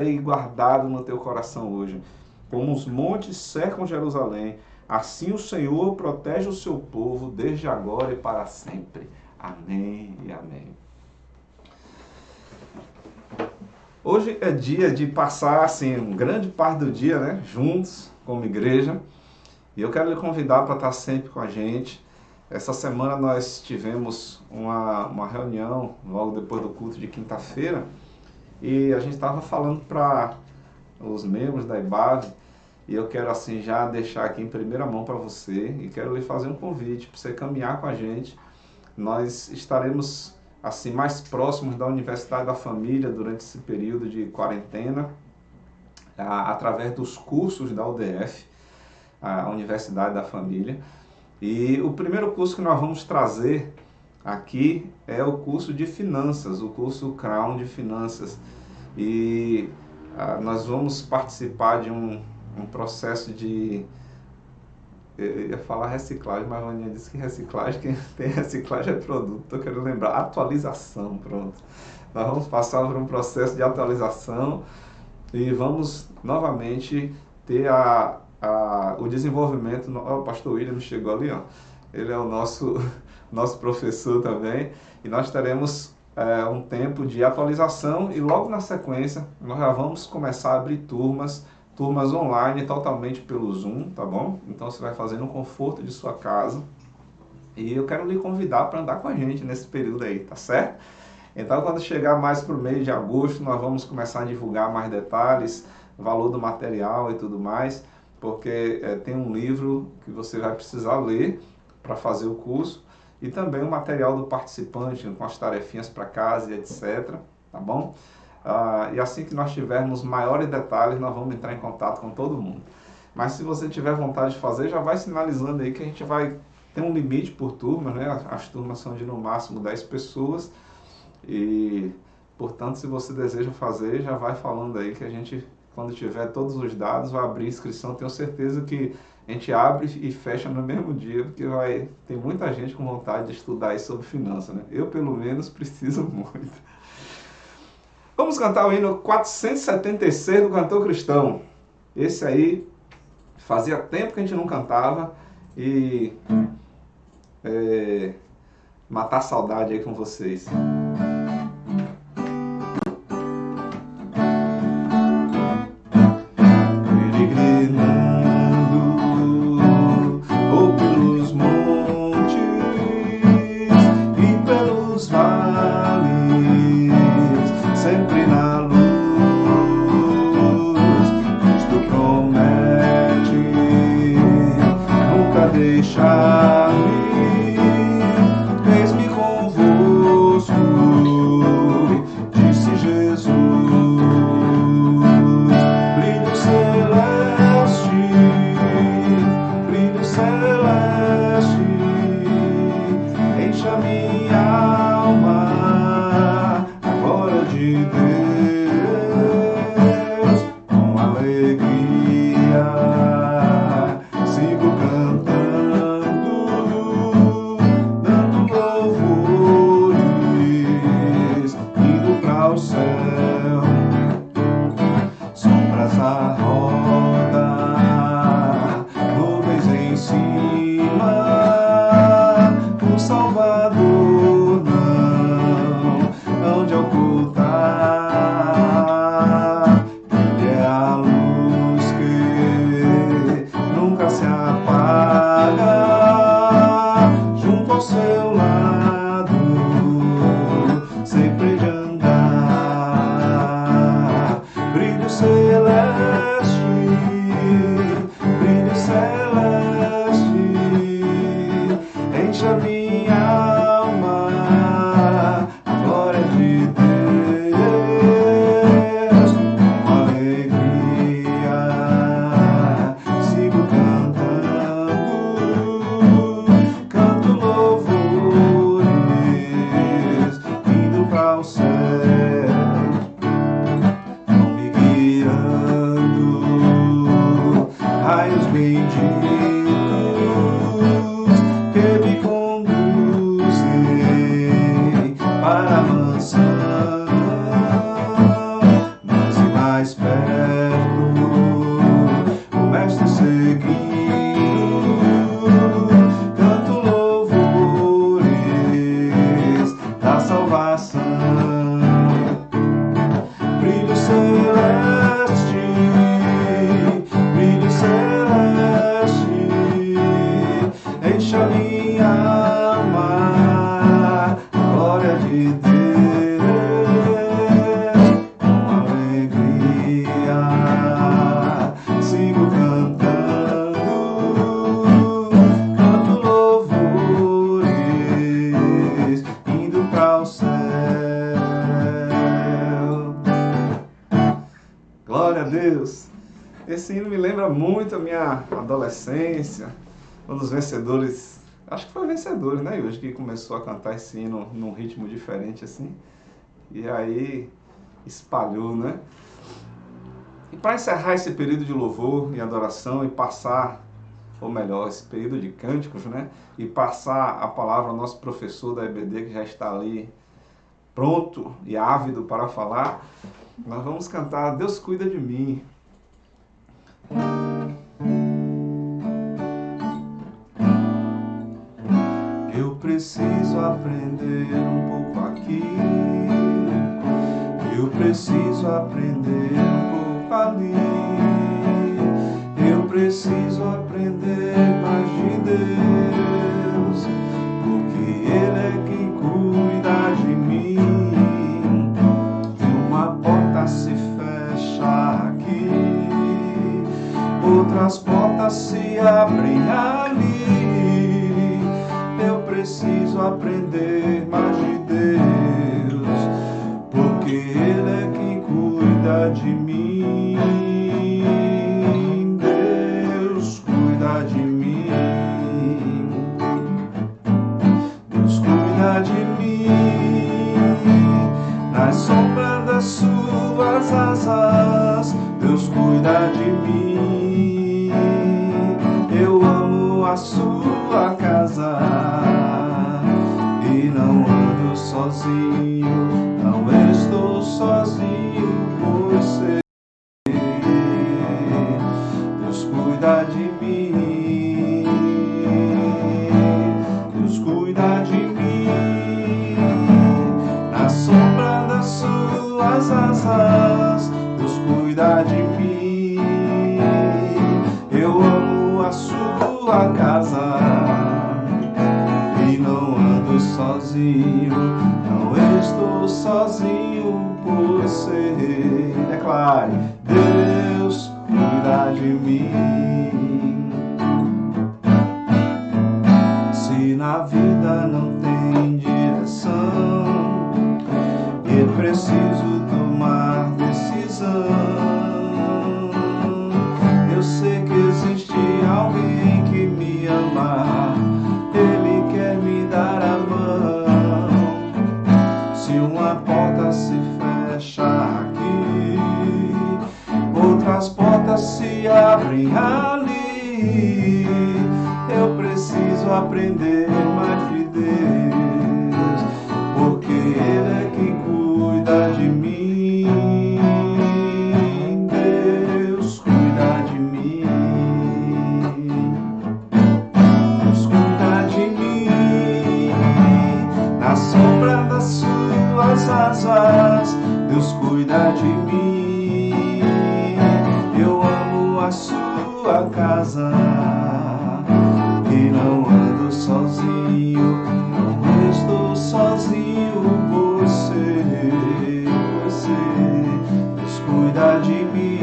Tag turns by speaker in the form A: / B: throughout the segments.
A: e guardado no teu coração hoje. Como os montes cercam Jerusalém, assim o Senhor protege o seu povo desde agora e para sempre. Amém e amém. Hoje é dia de passar assim, grande parte do dia, né, juntos como igreja. E eu quero lhe convidar para estar sempre com a gente. Essa semana nós tivemos uma reunião logo depois do culto de quinta-feira e a gente estava falando para os membros da IBAV e eu quero assim já deixar aqui em primeira mão para você e quero lhe fazer um convite para você caminhar com a gente. Nós estaremos assim mais próximos da Universidade da Família durante esse período de quarentena, através dos cursos da UDF, a Universidade da Família. E o primeiro curso que nós vamos trazer aqui é o curso de finanças, o curso Crown de finanças. E nós vamos participar de um processo de... Eu ia falar reciclagem, mas a Vaninha disse que reciclagem, quem tem reciclagem é produto. Estou querendo lembrar, atualização, pronto. Nós vamos passar por um processo de atualização e vamos novamente ter o desenvolvimento. O pastor William chegou ali, ó. Ele é o nosso professor também, e nós teremos um tempo de atualização e logo na sequência nós já vamos começar a abrir turmas online totalmente pelo Zoom, tá bom? Então você vai fazer no conforto de sua casa e eu quero lhe convidar para andar com a gente nesse período aí, tá certo? Então quando chegar mais para o mês de agosto nós vamos começar a divulgar mais detalhes, valor do material e tudo mais, porque tem um livro que você vai precisar ler para fazer o curso e também o material do participante com as tarefinhas para casa e etc, tá bom? E assim que nós tivermos maiores detalhes, nós vamos entrar em contato com todo mundo. Mas se você tiver vontade de fazer, já vai sinalizando aí que a gente vai ter um limite por turma, né? As turmas são de no máximo 10 pessoas e, portanto, se você deseja fazer, já vai falando aí que a gente, quando tiver todos os dados, vai abrir inscrição. Tenho certeza que a gente abre e fecha no mesmo dia, porque tem muita gente com vontade de estudar aí sobre finanças, né? Eu, pelo menos, preciso muito. Vamos cantar o hino 476 do Cantor Cristão. Esse aí, fazia tempo que a gente não cantava e matar a saudade aí com vocês. perto, o mestre seguindo, canto louvores da salvação. Brilho celeste, brilho celeste, enche a minha alma, glória de Deus. Glória a Deus. Esse hino me lembra muito a minha adolescência, um dos vencedores, acho que foi vencedor, né, hoje que começou a cantar esse hino num ritmo diferente assim, e aí espalhou, né? E para encerrar esse período de louvor e adoração e passar, ou melhor, esse período de cânticos, né, e passar a palavra ao nosso professor da EBD que já está ali pronto e ávido para falar, nós vamos cantar Deus Cuida de Mim. Eu preciso aprender um pouco aqui, eu preciso aprender um pouco ali, eu preciso aprender mais de Deus, porque Ele é quem cuida de mim. Uma porta se fecha aqui, outras portas se abrem ali. Eu preciso aprender mais de Deus, porque Ele é quem cuida de mim. Deus cuida de mim. Deus cuida de mim. Na sombra das suas asas, Deus cuida de mim. Eu amo a sua casa e não ando sozinho, não estou sozinho, pois sei. Deus cuida de mim, Deus cuida de mim. Na sombra das suas asas, Deus cuida de mim. Eu amo a sua casa e não ando sozinho, não estou sozinho, pois sei. Declare: Deus cuida de mim. Se na vida não tem direção e preciso tomar decisão, eu sei que existe alguém que me ama, Ele quer me dar a mão. Se uma porta se fecha aqui, outras portas se abrem ali. Eu preciso aprender mais de Deus, porque Ele é quem cuida de mim. Deus cuida de mim. Deus cuida de mim. Na sombra das suas asas, Deus cuida de mim. Eu amo a sua casa e não ando sozinho, não estou sozinho, você, Deus cuida de mim,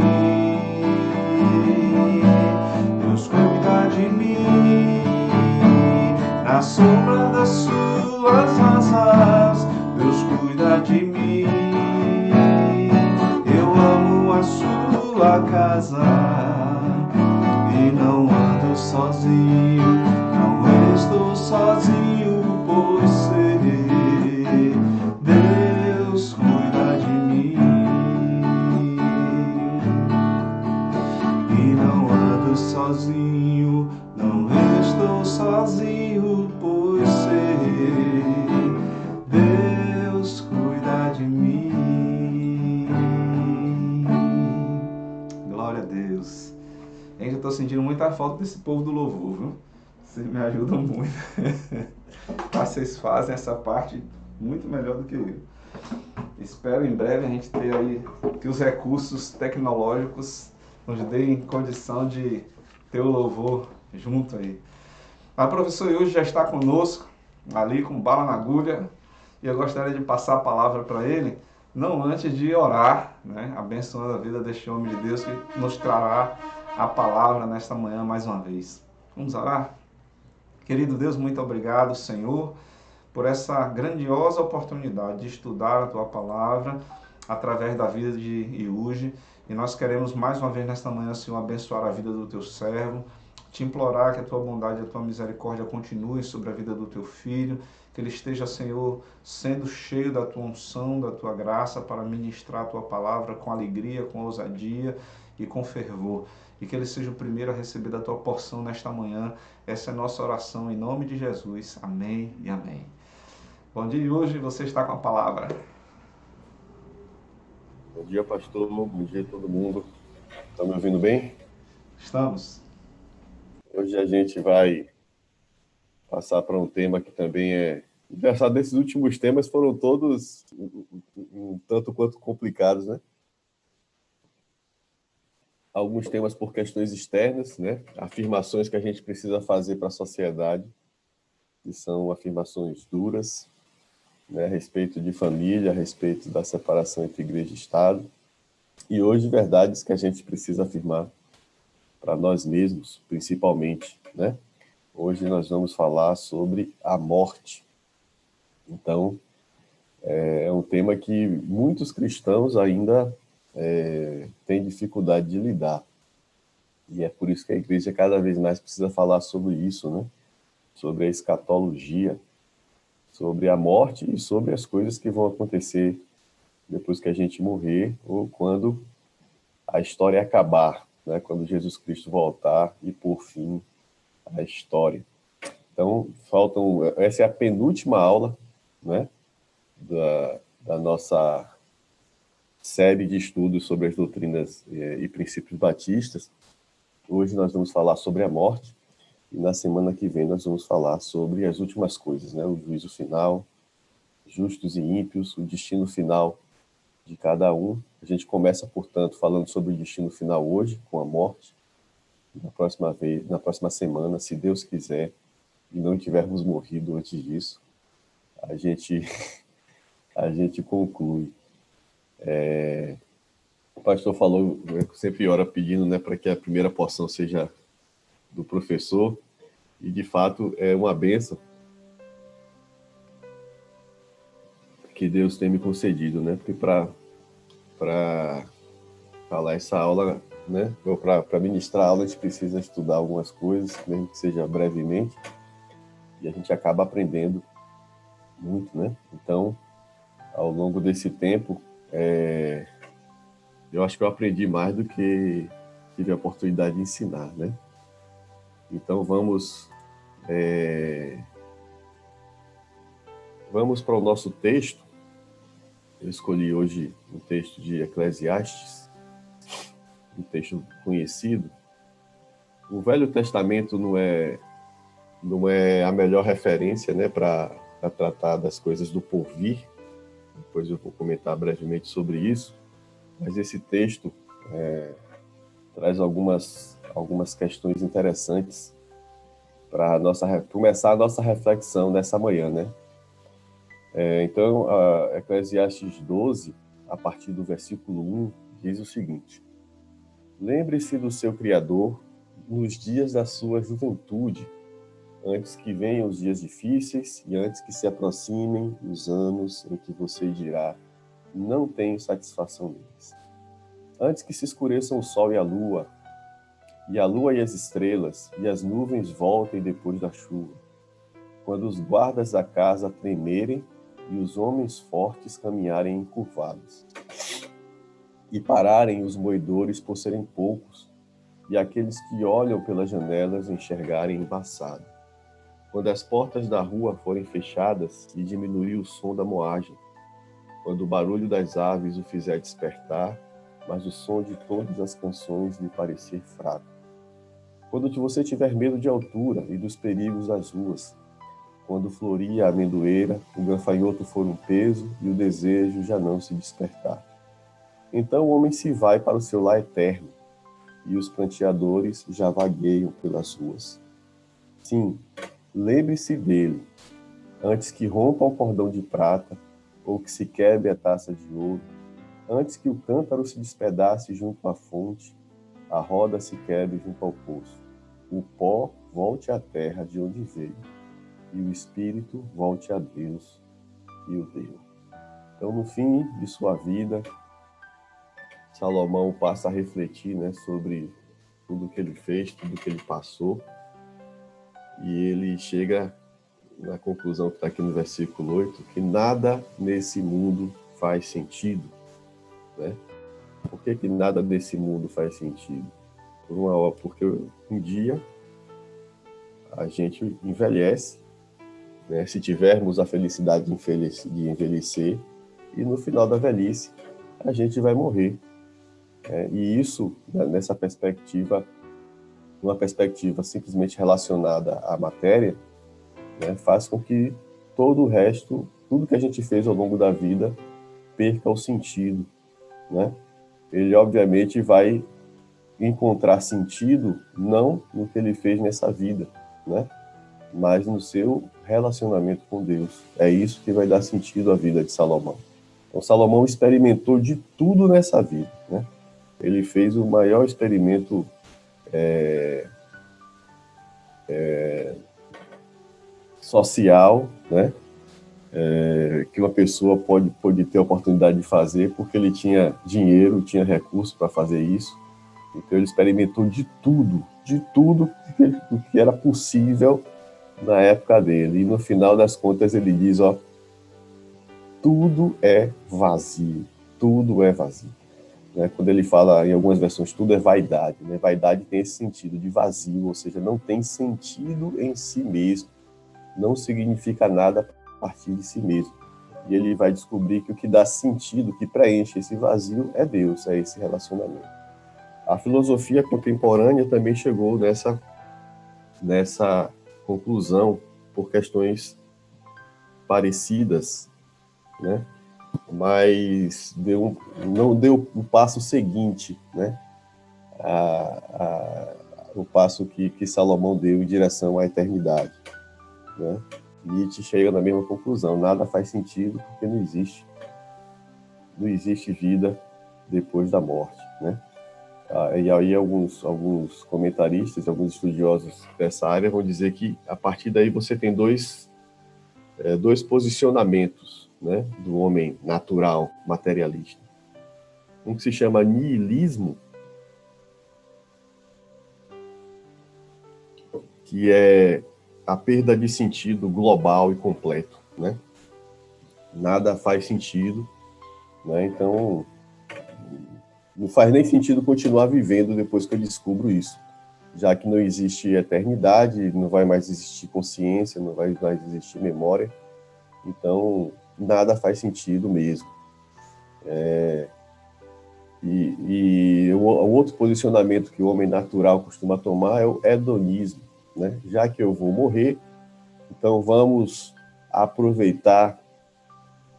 A: Deus cuida de mim. Na sombra das suas asas, Deus cuida de mim. Eu amo a sua casa e não ando sozinho, não estou sozinho, pois sei, Deus cuida de mim. E não ando sozinho, não estou sozinho, pois sei, Deus cuida de mim. Deus. Gente, eu tô sentindo muita falta desse povo do louvor, viu? Vocês me ajudam muito. Vocês fazem essa parte muito melhor do que eu. Espero em breve a gente ter aí que os recursos tecnológicos nos deem condição de ter o louvor junto aí. A professora hoje já está conosco, ali com bala na agulha, e eu gostaria de passar a palavra para ele, não antes de orar, né? Abençoando a vida deste homem de Deus que nos trará a palavra nesta manhã mais uma vez. Vamos orar? Querido Deus, muito obrigado, Senhor, por essa grandiosa oportunidade de estudar a Tua Palavra através da vida de Iuge. E nós queremos mais uma vez nesta manhã, Senhor, abençoar a vida do Teu servo, te implorar que a Tua bondade e a Tua misericórdia continuem sobre a vida do Teu Filho, que ele esteja, Senhor, sendo cheio da Tua unção, da Tua graça para ministrar a Tua Palavra com alegria, com ousadia e com fervor. E que ele seja o primeiro a receber da Tua porção nesta manhã. Essa é a nossa oração em nome de Jesus. Amém e amém. Bom dia, e hoje você está com a palavra.
B: Bom dia, pastor. Bom dia a todo mundo. Estão me ouvindo bem?
A: Estamos.
B: Hoje a gente vai passar para um tema que também é engraçado. Desses últimos temas foram todos um tanto quanto complicados, né? Alguns temas por questões externas, né? Afirmações que a gente precisa fazer para a sociedade, que são afirmações duras, né? A respeito de família, a respeito da separação entre igreja e Estado. E hoje, verdades que a gente precisa afirmar para nós mesmos, principalmente, né? Hoje nós vamos falar sobre a morte. Então, é um tema que muitos cristãos ainda têm dificuldade de lidar. E é por isso que a igreja cada vez mais precisa falar sobre isso, né? Sobre a escatologia, sobre a morte e sobre as coisas que vão acontecer depois que a gente morrer ou quando a história acabar, né? Quando Jesus Cristo voltar e por fim a história. Então, essa é a penúltima aula, né, da nossa série de estudos sobre as doutrinas e princípios batistas. Hoje nós vamos falar sobre a morte e na semana que vem nós vamos falar sobre as últimas coisas, né, o juízo final, justos e ímpios, o destino final de cada um. A gente começa, portanto, falando sobre o destino final hoje, com a morte. Na próxima semana, se Deus quiser, e não tivermos morrido antes disso, a gente conclui. O pastor falou, sempre ora pedindo, né, para que a primeira porção seja do professor, e de fato é uma bênção que Deus tem me concedido, né, porque para falar essa aula, né, ou para ministrar a aula, a gente precisa estudar algumas coisas, mesmo que seja brevemente, e a gente acaba aprendendo muito, né? Então, ao longo desse tempo, eu acho que eu aprendi mais do que tive a oportunidade de ensinar, né? Então, vamos para o nosso texto. Eu escolhi hoje um texto de Eclesiastes, um texto conhecido. O Velho Testamento não é a melhor referência, né, para tratar das coisas do porvir. Depois eu vou comentar brevemente sobre isso. Mas esse texto traz algumas questões interessantes para começar a nossa reflexão nessa manhã, né? Então, a Eclesiastes 12, a partir do versículo 1, diz o seguinte: Lembre-se do seu Criador nos dias da sua juventude, antes que venham os dias difíceis e antes que se aproximem os anos em que você dirá: não tenho satisfação neles. Antes que se escureçam o sol e a lua e as estrelas, e as nuvens voltem depois da chuva, quando os guardas da casa tremerem e os homens fortes caminharem encurvados, e pararem os moedores por serem poucos, e aqueles que olham pelas janelas enxergarem embaçado. Quando as portas da rua forem fechadas e diminuir o som da moagem, quando o barulho das aves o fizer despertar mas o som de todas as canções lhe parecer fraco. Quando você tiver medo de altura e dos perigos das ruas, quando florir a amendoeira, o gafanhoto for um peso e o desejo já não se despertar. Então o homem se vai para o seu lar eterno, e os pranteadores já vagueiam pelas ruas. Sim, lembre-se dele, antes que rompa o cordão de prata, ou que se quebre a taça de ouro, antes que o cântaro se despedace junto à fonte, a roda se quebre junto ao poço, o pó volte à terra de onde veio, e o espírito volte a Deus e o deu. Então, no fim de sua vida, Salomão passa a refletir, né, sobre tudo que ele fez, tudo que ele passou, e ele chega na conclusão que está aqui no versículo 8, que nada nesse mundo faz sentido, né? Por que nada nesse mundo faz sentido? Porque um dia a gente envelhece, né? Se tivermos a felicidade de envelhecer, e no final da velhice a gente vai morrer. E isso, nessa perspectiva, uma perspectiva simplesmente relacionada à matéria, né, faz com que todo o resto, tudo que a gente fez ao longo da vida, perca o sentido, né? Ele, obviamente, vai encontrar sentido não no que ele fez nessa vida, né, mas no seu relacionamento com Deus. É isso que vai dar sentido à vida de Salomão. Então, Salomão experimentou de tudo nessa vida, né? Ele fez o maior experimento social, né, que uma pessoa pode ter a oportunidade de fazer, porque ele tinha dinheiro, tinha recursos para fazer isso. Então ele experimentou de tudo que era possível na época dele. E no final das contas ele diz, tudo é vazio, tudo é vazio. Né? Quando ele fala em algumas versões, tudo é vaidade, né? Vaidade tem esse sentido de vazio, ou seja, não tem sentido em si mesmo, não significa nada a partir de si mesmo. E ele vai descobrir que o que dá sentido, que preenche esse vazio, é Deus, é esse relacionamento. A filosofia contemporânea também chegou nessa conclusão por questões parecidas, né? Mas não deu o passo seguinte, né? O passo que Salomão deu em direção à eternidade, né? Nietzsche chega na mesma conclusão, nada faz sentido porque não existe vida depois da morte, né? E aí alguns comentaristas, alguns estudiosos dessa área vão dizer que a partir daí você tem dois posicionamentos, né, do homem natural, materialista. Um que se chama niilismo, que é a perda de sentido global e completo, né? Nada faz sentido, né? Então não faz nem sentido continuar vivendo depois que eu descubro isso, já que não existe eternidade, não vai mais existir consciência, não vai mais existir memória, então nada faz sentido mesmo. E o outro posicionamento que o homem natural costuma tomar é o hedonismo, né? Já que eu vou morrer, então vamos aproveitar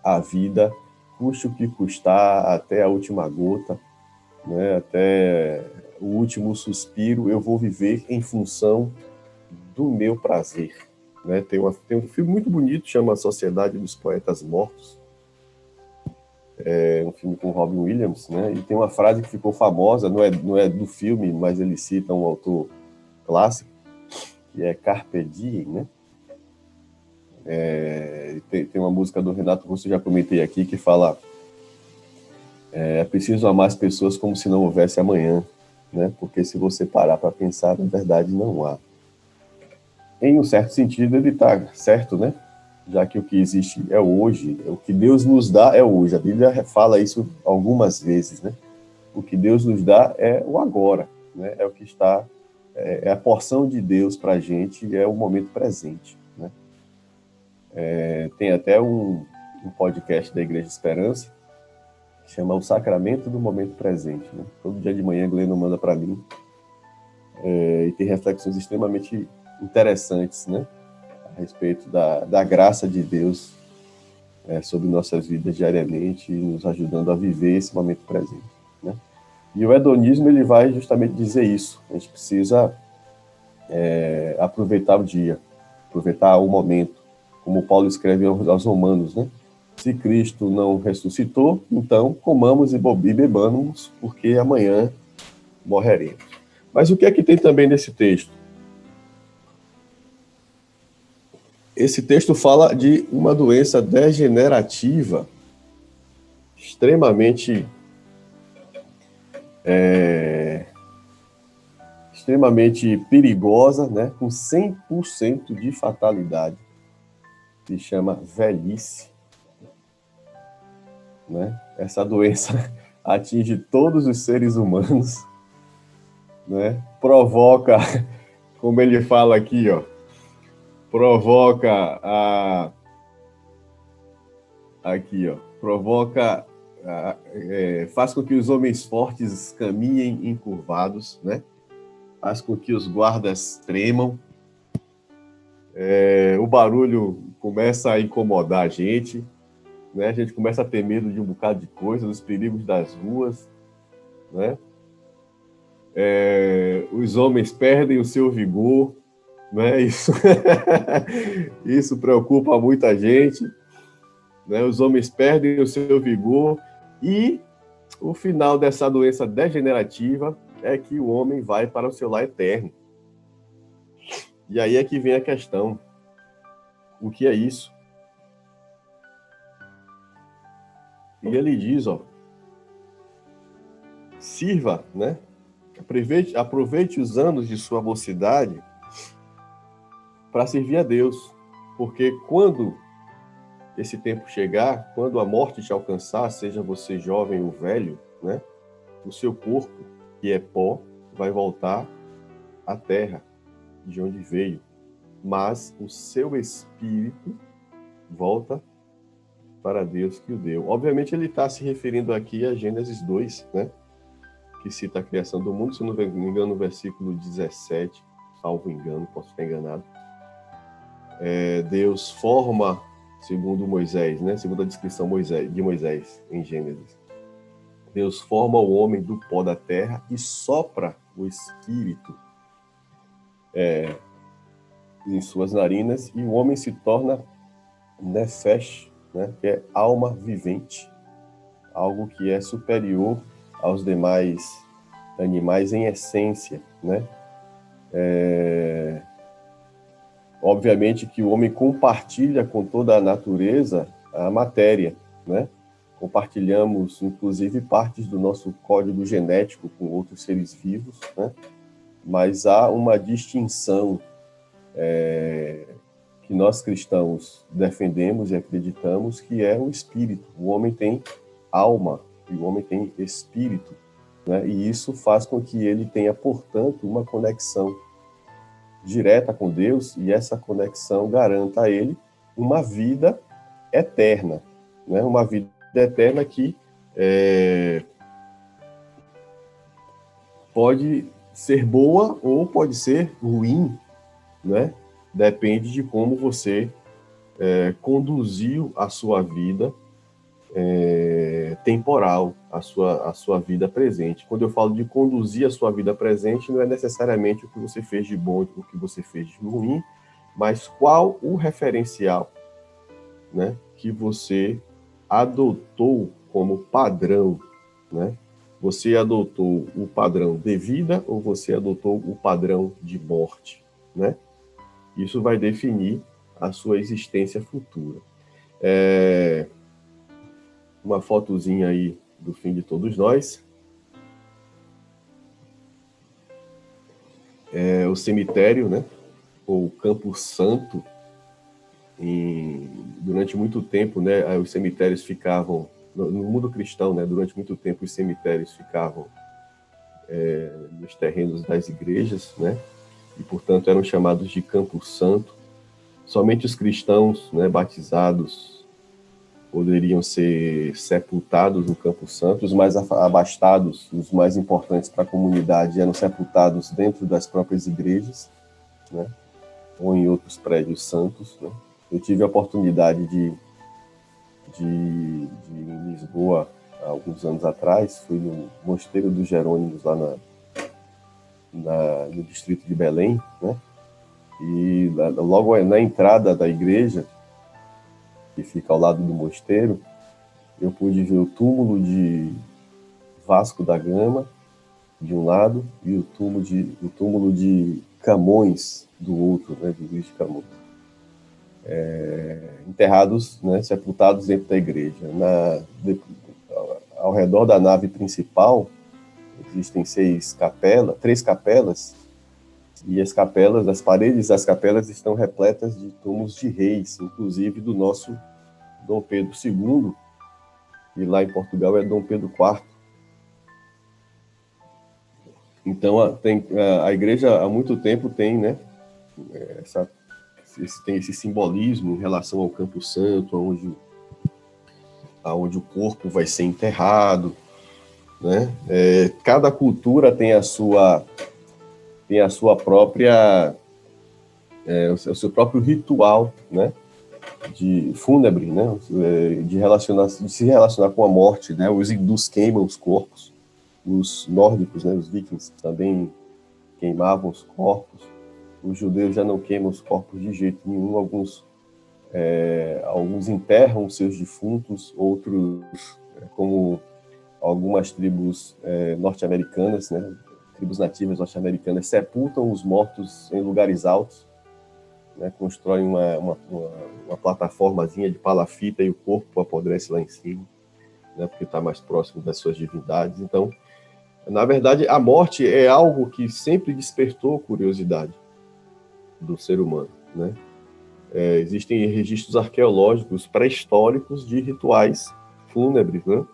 B: a vida, custe o que custar, até a última gota, né? Até o último suspiro, eu vou viver em função do meu prazer, né? Tem um filme muito bonito, chama Sociedade dos Poetas Mortos, um filme com Robin Williams, né? E tem uma frase que ficou famosa, não é do filme, mas ele cita um autor clássico, que é Carpe Diem, né? Tem uma música do Renato Russo, já comentei aqui, que fala é preciso amar as pessoas como se não houvesse amanhã, né? Porque se você parar para pensar, na verdade não há. Em um certo sentido, ele está certo, né? Já que o que existe é hoje, o que Deus nos dá é hoje. A Bíblia fala isso algumas vezes, né? O que Deus nos dá é o agora, né? É o que está, é a porção de Deus para a gente, é o momento presente, né? Tem até um podcast da Igreja Esperança chama O Sacramento do Momento Presente, né? Todo dia de manhã a Gleno manda para mim, e tem reflexões extremamente interessantes, né? A respeito da graça de Deus sobre nossas vidas diariamente, nos ajudando a viver esse momento presente, né? E o hedonismo, ele vai justamente dizer isso. A gente precisa aproveitar o dia, aproveitar o momento, como Paulo escreve aos Romanos, né? Se Cristo não ressuscitou, então comamos e bebamos, porque amanhã morreremos. Mas o que é que tem também nesse texto? Esse texto fala de uma doença degenerativa extremamente perigosa, né? Com 100% de fatalidade. Se chama velhice. Né? Essa doença atinge todos os seres humanos, né? Provoca, como ele fala aqui, ó, faz com que os homens fortes caminhem encurvados, né? Faz com que os guardas tremam, o barulho começa a incomodar a gente, né? A gente começa a ter medo de um bocado de coisa, dos perigos das ruas, né? Os homens perdem o seu vigor, né? Isso preocupa muita gente, né? Os homens perdem o seu vigor e o final dessa doença degenerativa é que o homem vai para o seu lar eterno. E aí é que vem a questão. O que é isso? E ele diz, ó, sirva, né? Aproveite os anos de sua mocidade para servir a Deus, porque quando esse tempo chegar, quando a morte te alcançar, seja você jovem ou velho, né? O seu corpo, que é pó, vai voltar à terra, de onde veio, mas o seu espírito volta para Deus que o deu. Obviamente ele está se referindo aqui a Gênesis 2, né? Que cita a criação do mundo, se não me engano, no versículo 17, salvo engano, posso estar enganado. Deus forma, segundo Moisés, né? Segundo a descrição de Moisés em Gênesis. Deus forma o homem do pó da terra e sopra o espírito em suas narinas, e o homem se torna nefesh, né? Que é alma vivente, algo que é superior aos demais animais em essência, né? Obviamente que o homem compartilha com toda a natureza a matéria, né? Compartilhamos, inclusive, partes do nosso código genético com outros seres vivos, né? Mas há uma distinção que nós cristãos defendemos e acreditamos, que é o espírito. O homem tem alma e o homem tem espírito, né? E isso faz com que ele tenha, portanto, uma conexão direta com Deus, e essa conexão garanta a ele uma vida eterna, né? Uma vida eterna que pode ser boa ou pode ser ruim, né? Depende de como você conduziu a sua vida temporal, a sua vida presente. Quando eu falo de conduzir a sua vida presente, não é necessariamente o que você fez de bom, o que você fez de ruim, mas qual o referencial, né, que você adotou como padrão, né? Você adotou o padrão de vida ou você adotou o padrão de morte, né? Isso vai definir a sua existência futura. Uma fotozinha aí do fim de todos nós. O cemitério, né? Ou Campo Santo. Durante muito tempo, né? Os cemitérios ficavam no mundo cristão, né? Durante muito tempo os cemitérios ficavam nos terrenos das igrejas, né? E portanto eram chamados de Campo Santo. Somente os cristãos, né, batizados poderiam ser sepultados no Campo Santo, os mais abastados, os mais importantes para a comunidade, eram sepultados dentro das próprias igrejas, né? Ou em outros prédios santos, né? Eu tive a oportunidade de em Lisboa, há alguns anos atrás, fui no Mosteiro dos Jerônimos, lá no distrito de Belém, né? E logo na entrada da igreja, que fica ao lado do mosteiro, eu pude ver o túmulo de Vasco da Gama, de um lado, e o túmulo de Camões, do outro, né, de Luís de Camões. Enterrados, né, sepultados dentro da igreja. Ao redor da nave principal, existem 3 capelas, e as paredes das capelas estão repletas de túmulos de reis, inclusive do nosso Dom Pedro II, e lá em Portugal é Dom Pedro IV. Então, a igreja há muito tempo tem, né, tem esse simbolismo em relação ao Campo Santo, onde o corpo vai ser enterrado, né? Cada cultura tem a sua própria, o seu próprio ritual, né, de fúnebre, né, de se relacionar com a morte, né? Os hindus queimam os corpos, os nórdicos, né, os vikings também queimavam os corpos. Os judeus já não queimam os corpos de jeito nenhum. Alguns enterram os seus defuntos, outros, como algumas tribos norte-americanas, né, tribos nativas norte-americanas, sepultam os mortos em lugares altos, né, constroem uma plataformazinha de palafita e o corpo apodrece lá em cima, né, porque está mais próximo das suas divindades. Então, na verdade, a morte é algo que sempre despertou curiosidade do ser humano, né? Existem registros arqueológicos pré-históricos de rituais fúnebres, né?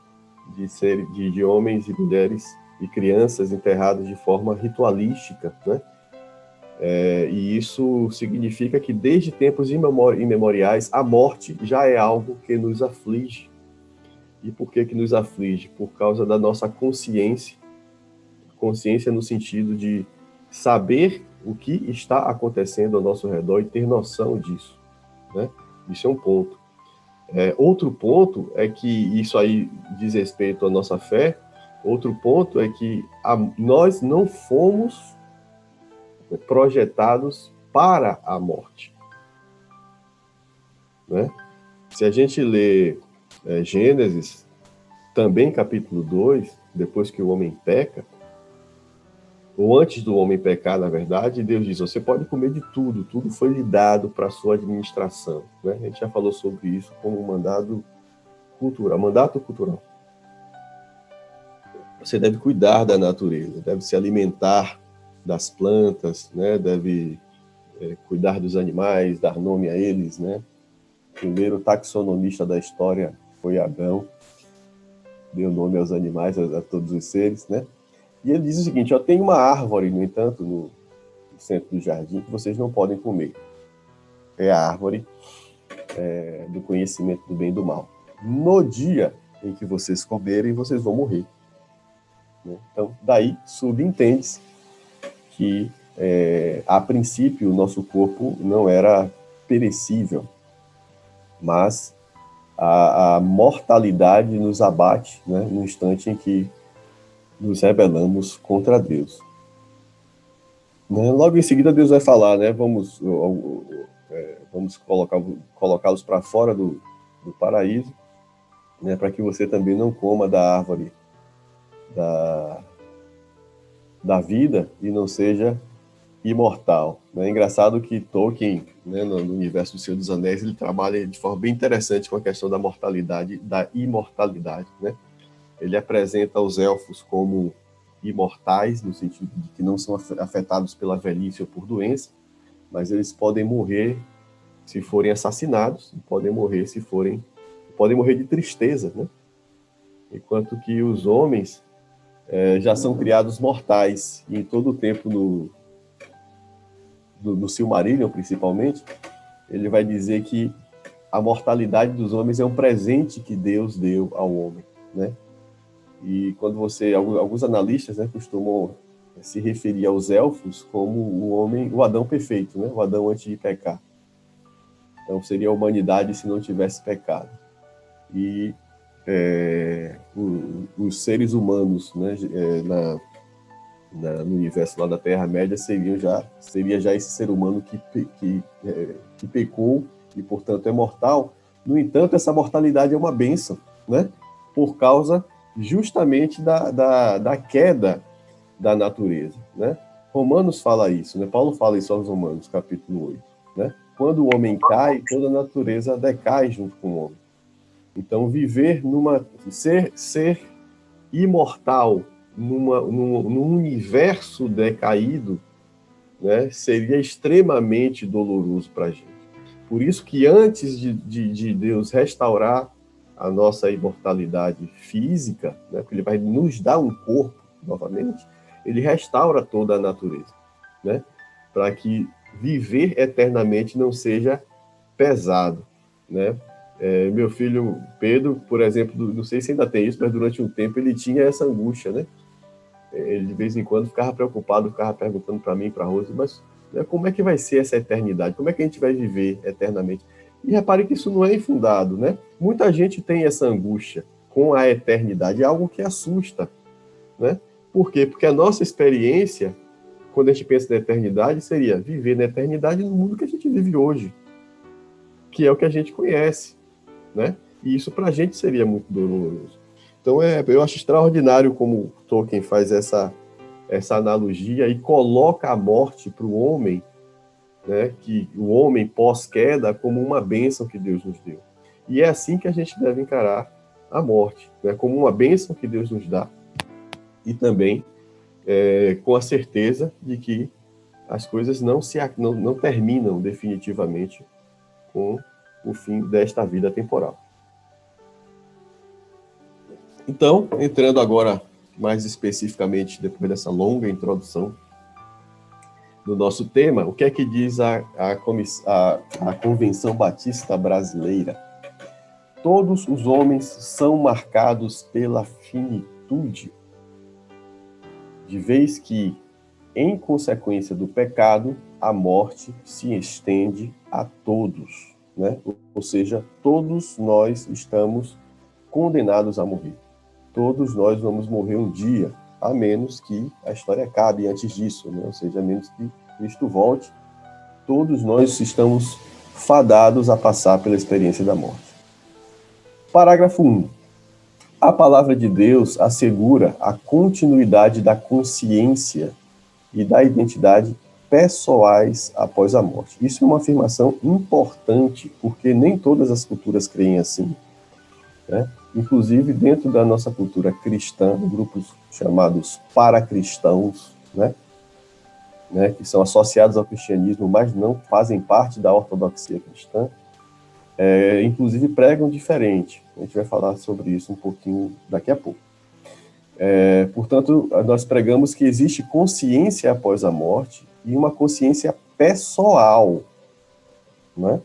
B: De homens e mulheres e crianças enterrados de forma ritualística, né? E isso significa que desde tempos imemoriais a morte já é algo que nos aflige. E por que nos aflige? Por causa da nossa consciência no sentido de saber o que está acontecendo ao nosso redor e ter noção disso, né? Isso é um ponto. Outro ponto é que isso aí diz respeito à nossa fé. Outro ponto é que nós não fomos projetados para a morte, né? Se a gente lê Gênesis, também capítulo 2, depois que o homem peca, ou antes do homem pecar, na verdade, Deus diz, você pode comer de tudo, tudo foi lhe dado para a sua administração, né? A gente já falou sobre isso como mandato cultural. Você deve cuidar da natureza, deve se alimentar das plantas, né? Deve cuidar dos animais, dar nome a eles, né? O primeiro taxonomista da história foi Adão, deu nome aos animais, a todos os seres, né? E ele diz o seguinte, tem uma árvore, no entanto, no centro do jardim, que vocês não podem comer. É a árvore do conhecimento do bem e do mal. No dia em que vocês comerem, vocês vão morrer, né? Então, daí subentende-se que, a princípio, o nosso corpo não era perecível, mas a mortalidade nos abate, né, no instante em que nos rebelamos contra Deus. Logo em seguida, Deus vai falar, né, vamos colocá-los para fora do paraíso, né, para que você também não coma da árvore da vida e não seja imortal. É engraçado que Tolkien, né, no universo do Senhor dos Anéis, ele trabalha de forma bem interessante com a questão da mortalidade, da imortalidade, né? Ele apresenta os elfos como imortais, no sentido de que não são afetados pela velhice ou por doença, mas eles podem morrer se forem assassinados, e podem morrer de tristeza, né? Enquanto que os homens já são criados mortais, e em todo o tempo no Silmarillion, principalmente, ele vai dizer que a mortalidade dos homens é um presente que Deus deu ao homem, né? E quando alguns analistas, né, costumam se referir aos elfos como o homem, o Adão perfeito, né? O Adão antes de pecar. Então seria a humanidade se não tivesse pecado. E os seres humanos, né, no universo lá da Terra-média seria já esse ser humano que pecou e, portanto, é mortal. No entanto, essa mortalidade é uma bênção, né? Por causa justamente da queda da natureza, né? Romanos fala isso, né? Paulo fala isso aos Romanos, capítulo 8, né? Quando o homem cai, toda a natureza decai junto com o homem. Então, ser imortal num universo decaído, né, seria extremamente doloroso para a gente. Por isso que antes de Deus restaurar a nossa imortalidade física, né, porque ele vai nos dar um corpo novamente, ele restaura toda a natureza, né, para que viver eternamente não seja pesado, né? Meu filho Pedro, por exemplo, não sei se ainda tem isso, mas durante um tempo ele tinha essa angústia, né? Ele de vez em quando ficava preocupado, ficava perguntando para mim, para a Rose, mas, né, como é que vai ser essa eternidade? Como é que a gente vai viver eternamente? E repare que isso não é infundado, né? Muita gente tem essa angústia com a eternidade, é algo que assusta, né? Por quê? Porque a nossa experiência, quando a gente pensa na eternidade, seria viver na eternidade no mundo que a gente vive hoje, que é o que a gente conhece, né? E isso para a gente seria muito doloroso. Então, eu acho extraordinário como Tolkien faz essa analogia e coloca a morte para o homem, né? Que o homem pós-queda como uma bênção que Deus nos deu. E é assim que a gente deve encarar a morte, né? Como uma bênção que Deus nos dá e também com a certeza de que as coisas não terminam definitivamente com o fim desta vida temporal. Então, entrando agora mais especificamente, depois dessa longa introdução do nosso tema, o que é que diz a Convenção Batista Brasileira? Todos os homens são marcados pela finitude, de vez que, em consequência do pecado, a morte se estende a todos, né? Ou seja, todos nós estamos condenados a morrer. Todos nós vamos morrer um dia, a menos que a história acabe antes disso, né? Ou seja, a menos que Cristo volte, todos nós estamos fadados a passar pela experiência da morte. Parágrafo 1. A palavra de Deus assegura a continuidade da consciência e da identidade pessoais após a morte. Isso é uma afirmação importante, porque nem todas as culturas creem assim, né? Inclusive, dentro da nossa cultura cristã, grupos chamados paracristãos, né, que são associados ao cristianismo, mas não fazem parte da ortodoxia cristã, inclusive pregam diferente. A gente vai falar sobre isso um pouquinho daqui a pouco. Portanto, nós pregamos que existe consciência após a morte e uma consciência pessoal, né?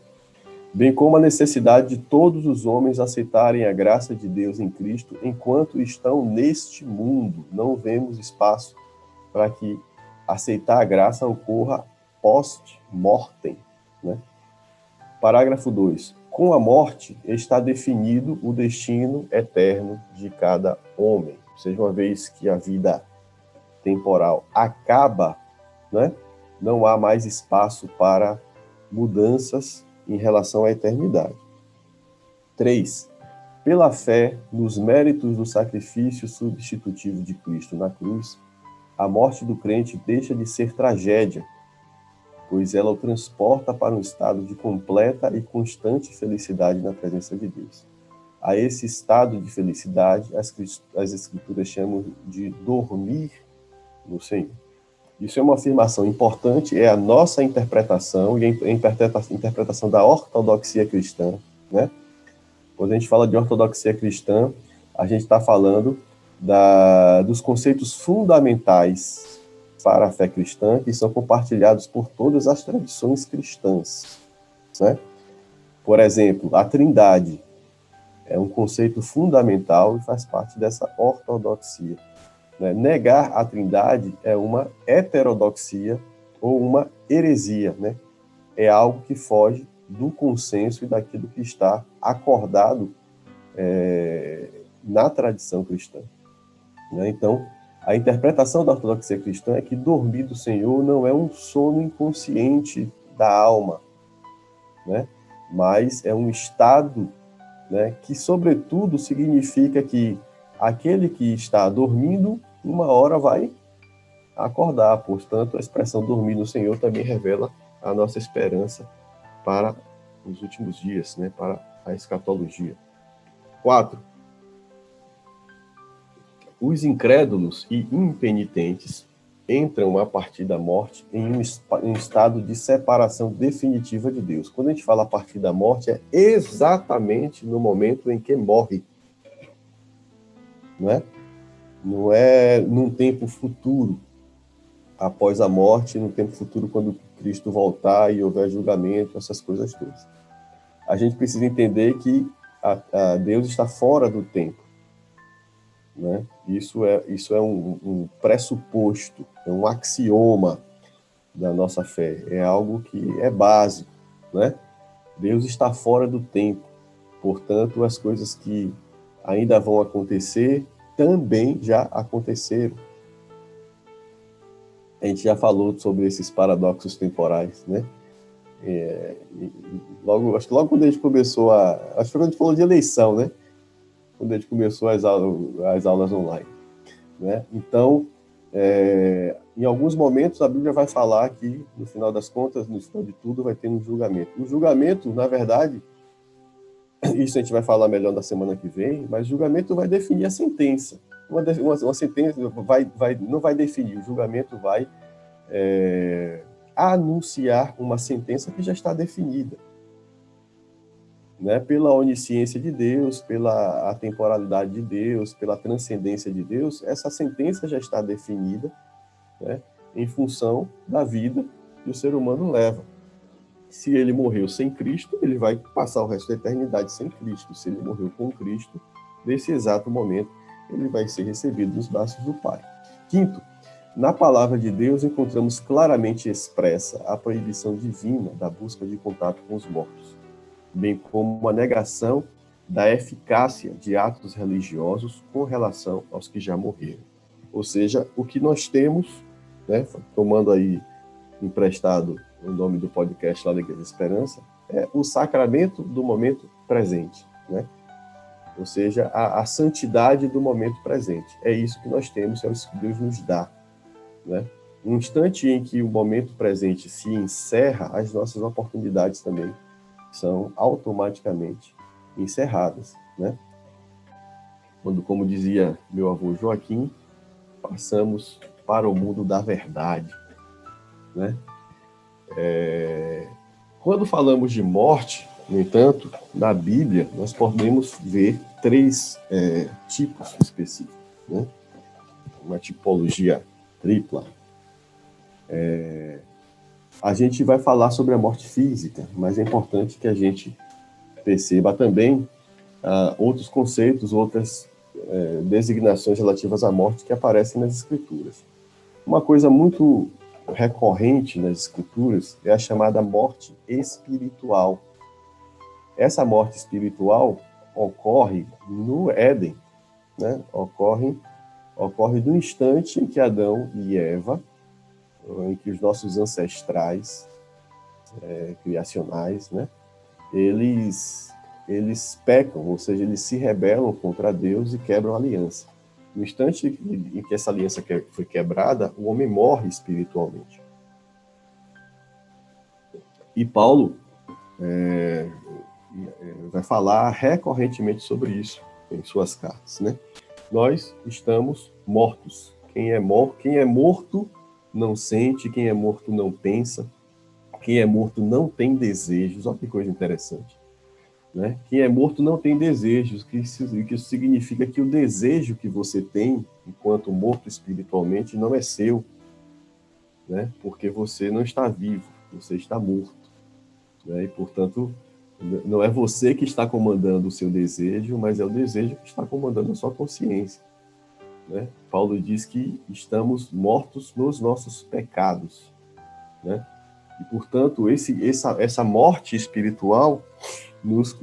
B: Bem como a necessidade de todos os homens aceitarem a graça de Deus em Cristo enquanto estão neste mundo. Não vemos espaço para que aceitar a graça ocorra post-mortem, né? Parágrafo 2. Com a morte está definido o destino eterno de cada homem. Ou seja, uma vez que a vida temporal acaba, né, não há mais espaço para mudanças em relação à eternidade. 3. Pela fé nos méritos do sacrifício substitutivo de Cristo na cruz, a morte do crente deixa de ser tragédia, pois ela o transporta para um estado de completa e constante felicidade na presença de Deus. A esse estado de felicidade, as Escrituras chamam de dormir no Senhor. Isso é uma afirmação importante, é a nossa interpretação e a interpretação da ortodoxia cristã, né? Quando a gente fala de ortodoxia cristã, a gente está falando dos conceitos fundamentais para a fé cristã, que são compartilhados por todas as tradições cristãs, né? Por exemplo, a Trindade é um conceito fundamental e faz parte dessa ortodoxia. Né? Negar a Trindade é uma heterodoxia ou uma heresia, né? É algo que foge do consenso e daquilo que está acordado na tradição cristã. Né? Então, a interpretação da ortodoxia cristã é que dormir do Senhor não é um sono inconsciente da alma, né? Mas é um estado, né, que, sobretudo, significa que aquele que está dormindo, uma hora vai acordar. Portanto, a expressão dormir no Senhor também revela a nossa esperança para os últimos dias, né, para a escatologia. 4. Os incrédulos e impenitentes entram a partir da morte em um estado de separação definitiva de Deus. Quando a gente fala a partir da morte, é exatamente no momento em que morre. Não é num tempo futuro, após a morte, no tempo futuro, quando Cristo voltar e houver julgamento, essas coisas todas. A gente precisa entender que Deus está fora do tempo. Né? Isso é um pressuposto, é um axioma da nossa fé, é algo que é básico, né? Deus está fora do tempo, portanto, as coisas que ainda vão acontecer também já aconteceram. A gente já falou sobre esses paradoxos temporais, né? Acho que logo quando a gente começou acho que quando a gente falou de eleição, né? Quando a gente começou as aulas online, né? Então, em alguns momentos a Bíblia vai falar que, no final das contas, no final de tudo, vai ter um julgamento. O julgamento, na verdade, isso a gente vai falar melhor na semana que vem, mas o julgamento vai definir a sentença. Uma sentença não vai definir, o julgamento vai anunciar uma sentença que já está definida. Né, pela onisciência de Deus, pela atemporalidade de Deus, pela transcendência de Deus, essa sentença já está definida, né, em função da vida que o ser humano leva. Se ele morreu sem Cristo, ele vai passar o resto da eternidade sem Cristo. Se ele morreu com Cristo, nesse exato momento, ele vai ser recebido nos braços do Pai. 5. Na palavra de Deus, encontramos claramente expressa a proibição divina da busca de contato com os mortos, bem como a negação da eficácia de atos religiosos com relação aos que já morreram. Ou seja, o que nós temos, né, tomando aí emprestado o nome do podcast lá da Igreja Esperança, é o sacramento do momento presente, né? Ou seja, a santidade do momento presente. É isso que nós temos, é isso que Deus nos dá, né? No instante em que o momento presente se encerra, as nossas oportunidades também são automaticamente encerradas, né? Quando, como dizia meu avô Joaquim, passamos para o mundo da verdade, né? Quando falamos de morte, no entanto, na Bíblia, nós podemos ver 3 tipos específicos, né? Uma tipologia tripla. A gente vai falar sobre a morte física, mas é importante que a gente perceba também outros conceitos, outras designações relativas à morte que aparecem nas Escrituras. Uma coisa muito recorrente nas Escrituras é a chamada morte espiritual. Essa morte espiritual ocorre no Éden, né? Ocorre no instante em que Adão e Eva, em que os nossos ancestrais criacionais, né? Eles pecam, ou seja, eles se rebelam contra Deus e quebram a aliança. No instante em que essa aliança foi quebrada, o homem morre espiritualmente. E Paulo vai falar recorrentemente sobre isso em suas cartas, né? Nós estamos mortos. Quem é morto não sente, quem é morto não pensa, quem é morto não tem desejos. Olha que coisa interessante, né? Quem é morto não tem desejos, que isso significa que o desejo que você tem, enquanto morto espiritualmente, não é seu, né? Porque você não está vivo, você está morto, né? E, portanto, Não é você que está comandando o seu desejo, mas é o desejo que está comandando a sua consciência, né? Paulo diz que estamos mortos nos nossos pecados, né? E, portanto, essa morte espiritual nos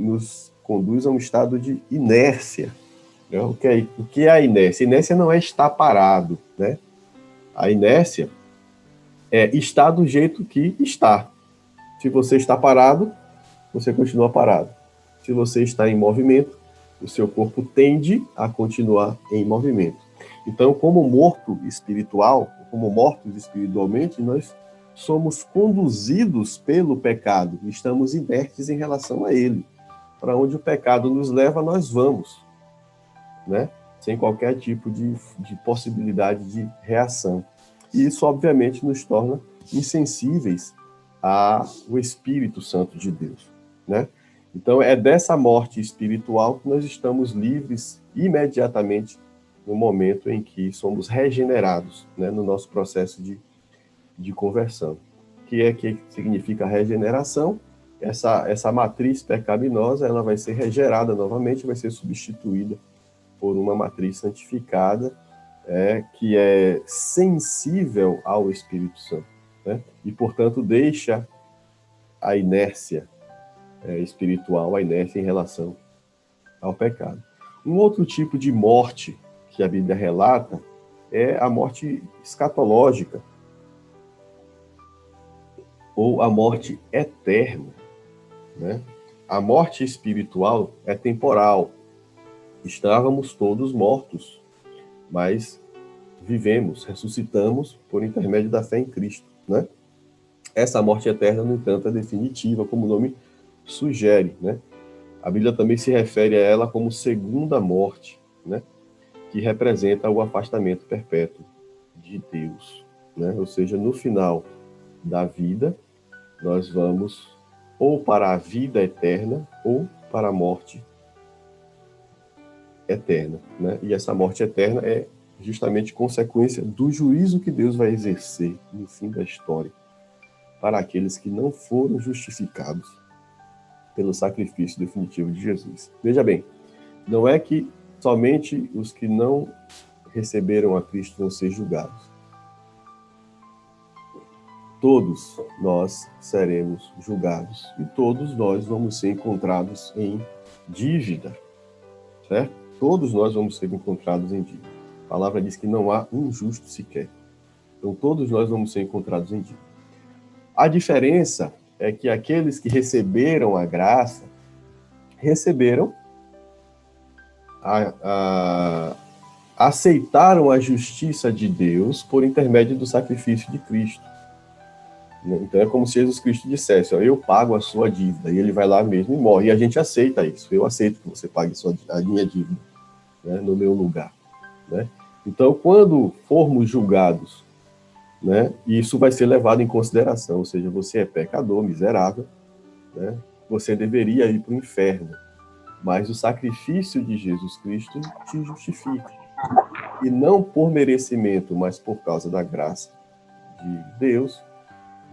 B: conduz a um estado de inércia, né? O que é a inércia? A inércia não é estar parado, né? A inércia é estar do jeito que está. Se você está parado, você continua parado. Se você está em movimento, o seu corpo tende a continuar em movimento. Então, como mortos espiritualmente, nós somos conduzidos pelo pecado, estamos inertes em relação a ele. Para onde o pecado nos leva, nós vamos, né? Sem qualquer tipo de possibilidade de reação. E isso, obviamente, nos torna insensíveis ao Espírito Santo de Deus, né? Então, é dessa morte espiritual que nós estamos livres imediatamente no momento em que somos regenerados, né, no nosso processo de conversão. Que significa regeneração? Essa matriz pecaminosa, ela vai ser regerada novamente, vai ser substituída por uma matriz santificada, que é sensível ao Espírito Santo, né? E, portanto, deixa a inércia espiritual, a inércia em relação ao pecado. Um outro tipo de morte que a Bíblia relata é a morte escatológica, ou a morte eterna, né? A morte espiritual é temporal. Estávamos todos mortos, mas vivemos, ressuscitamos por intermédio da fé em Cristo, né? Essa morte eterna, no entanto, é definitiva, como o nome sugere, né? A Bíblia também se refere a ela como segunda morte, né? Que representa o afastamento perpétuo de Deus, né? Ou seja, no final da vida, nós vamos ou para a vida eterna ou para a morte eterna, né? E essa morte eterna é justamente consequência do juízo que Deus vai exercer no fim da história para aqueles que não foram justificados pelo sacrifício definitivo de Jesus. Veja bem, não é que somente os que não receberam a Cristo vão ser julgados. Todos nós seremos julgados e todos nós vamos ser encontrados em dívida, certo? Todos nós vamos ser encontrados em dívida. A palavra diz que não há um justo sequer. Então, todos nós vamos ser encontrados em dívida. A diferença é que aqueles que receberam a graça, aceitaram a justiça de Deus por intermédio do sacrifício de Cristo. Então, é como se Jesus Cristo dissesse, ó, eu pago a sua dívida, e ele vai lá mesmo e morre. E a gente aceita isso. Eu aceito que você pague a minha dívida, né, no meu lugar, né? Então, quando formos julgados, né, isso vai ser levado em consideração, ou seja, você é pecador, miserável, né, você deveria ir para o inferno, mas o sacrifício de Jesus Cristo te justifica. E não por merecimento, mas por causa da graça de Deus,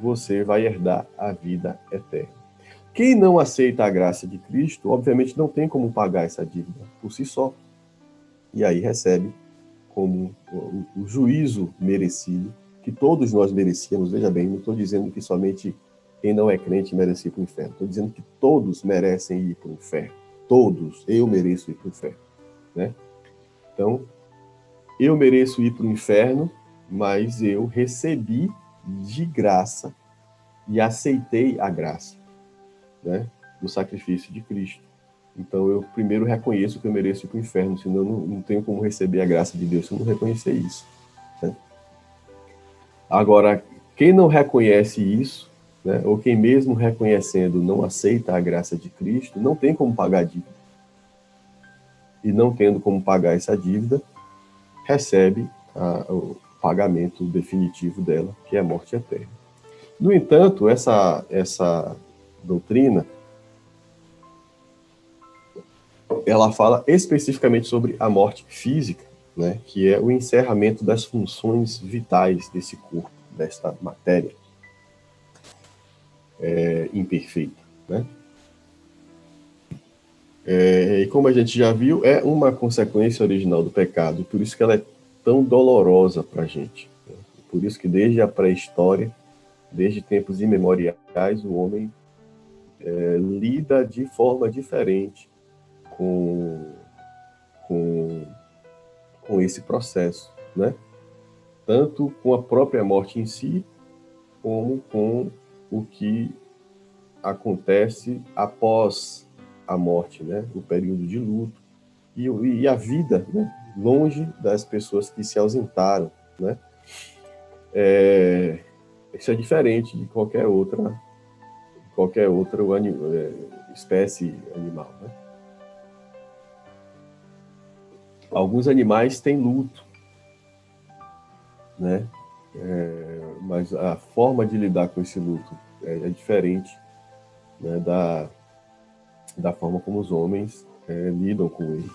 B: você vai herdar a vida eterna. Quem não aceita a graça de Cristo, obviamente não tem como pagar essa dívida por si só. E aí recebe como o juízo merecido, que todos nós merecíamos. Veja bem, não estou dizendo que somente quem não é crente merece ir para o inferno. Estou dizendo que todos merecem ir para o inferno. Todos. Eu mereço ir para o inferno, né? Então, eu mereço ir para o inferno, mas eu recebi de graça e aceitei a graça, né, do sacrifício de Cristo. Então, eu primeiro reconheço que eu mereço ir para o inferno, senão eu não tenho como receber a graça de Deus se eu não reconhecer isso, né? Agora, quem não reconhece isso, né, ou quem mesmo reconhecendo não aceita a graça de Cristo, não tem como pagar a dívida. E não tendo como pagar essa dívida, recebe o pagamento definitivo dela, que é a morte eterna. No entanto, essa doutrina, ela fala especificamente sobre a morte física, né, que é o encerramento das funções vitais desse corpo, desta matéria imperfeita, né? E como a gente já viu, é uma consequência original do pecado, e por isso que ela é tão dolorosa para a gente. Né? Por isso que desde a pré-história, desde tempos imemoriais, o homem lida de forma diferente com, com, com esse processo, né? Tanto com a própria morte em si, como com o que acontece após a morte, né? O período de luto e a vida, né? Longe das pessoas que se ausentaram, né? Isso é diferente de qualquer outra espécie animal, né? Alguns animais têm luto, né? Mas a forma de lidar com esse luto é diferente, né, da forma como os homens lidam com ele.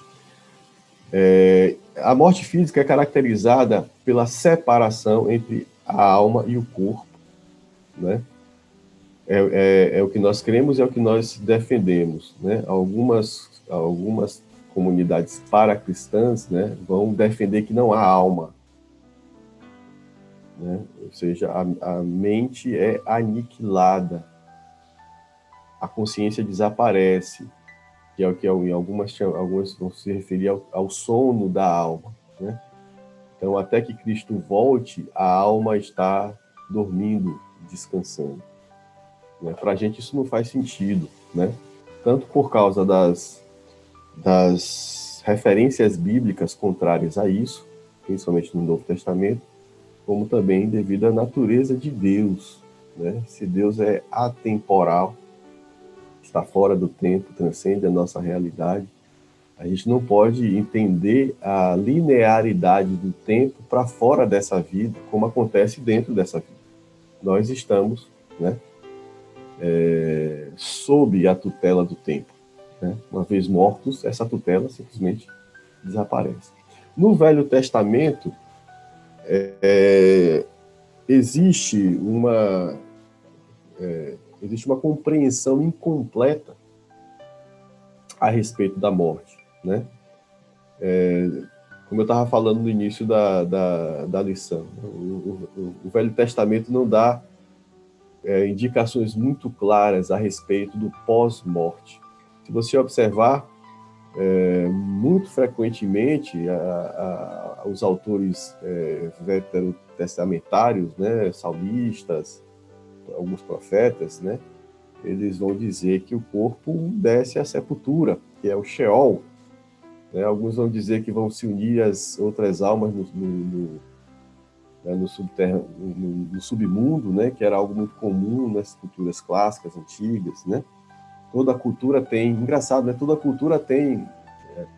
B: A morte física é caracterizada pela separação entre a alma e o corpo, né? É o que nós cremos e é o que nós defendemos, né? Algumas comunidades paracristãs, né, vão defender que não há alma, né? Ou seja, a mente é aniquilada, a consciência desaparece, que é o que em algumas vão se referir ao sono da alma, né? Então, até que Cristo volte, a alma está dormindo, descansando. Né? Para a gente isso não faz sentido, né? Tanto por causa das referências bíblicas contrárias a isso, principalmente no Novo Testamento, como também devido à natureza de Deus, né? Se Deus é atemporal, está fora do tempo, transcende a nossa realidade, a gente não pode entender a linearidade do tempo para fora dessa vida, como acontece dentro dessa vida. Nós estamos, né, sob a tutela do tempo. Né? Uma vez mortos, essa tutela simplesmente desaparece. No Velho Testamento, existe uma compreensão incompleta a respeito da morte, né? Como eu estava falando no início da lição, o Velho Testamento não dá indicações muito claras a respeito do pós-morte. Se você observar, muito frequentemente os autores veterotestamentários, né, salmistas, alguns profetas, né, eles vão dizer que o corpo desce à sepultura, que é o Sheol. Né? Alguns vão dizer que vão se unir as outras almas no submundo, né, que era algo muito comum nas culturas clássicas, antigas, né? Toda cultura tem, engraçado, né? Toda cultura tem,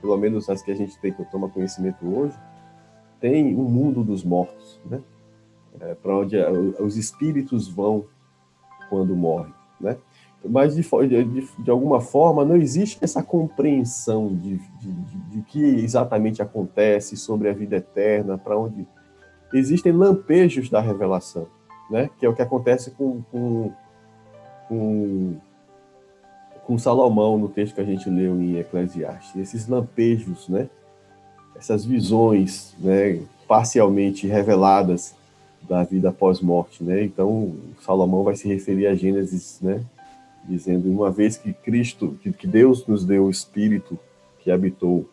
B: pelo menos as que a gente tem, que eu tomo conhecimento hoje, tem um mundo dos mortos, né? Para onde os espíritos vão quando morrem, né? Mas de alguma forma não existe essa compreensão de que exatamente acontece sobre a vida eterna, para onde existem lampejos da revelação, né? Que é o que acontece com Salomão no texto que a gente leu em Eclesiastes. Esses lampejos, né? Essas visões, né, parcialmente reveladas da vida pós-morte, né? Então, Salomão vai se referir a Gênesis, né, dizendo: uma vez que Deus nos deu o espírito que habitou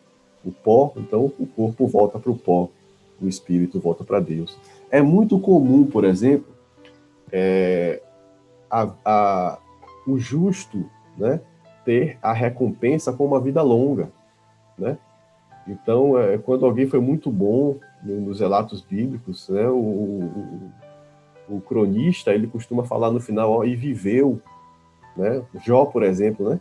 B: o pó, então o corpo volta para o pó, o espírito volta para Deus. É muito comum, por exemplo, o justo, né, ter a recompensa com uma vida longa, né? Então, quando alguém foi muito bom nos relatos bíblicos, né, o cronista, ele costuma falar no final: ó, e viveu, né? Jó, por exemplo, né?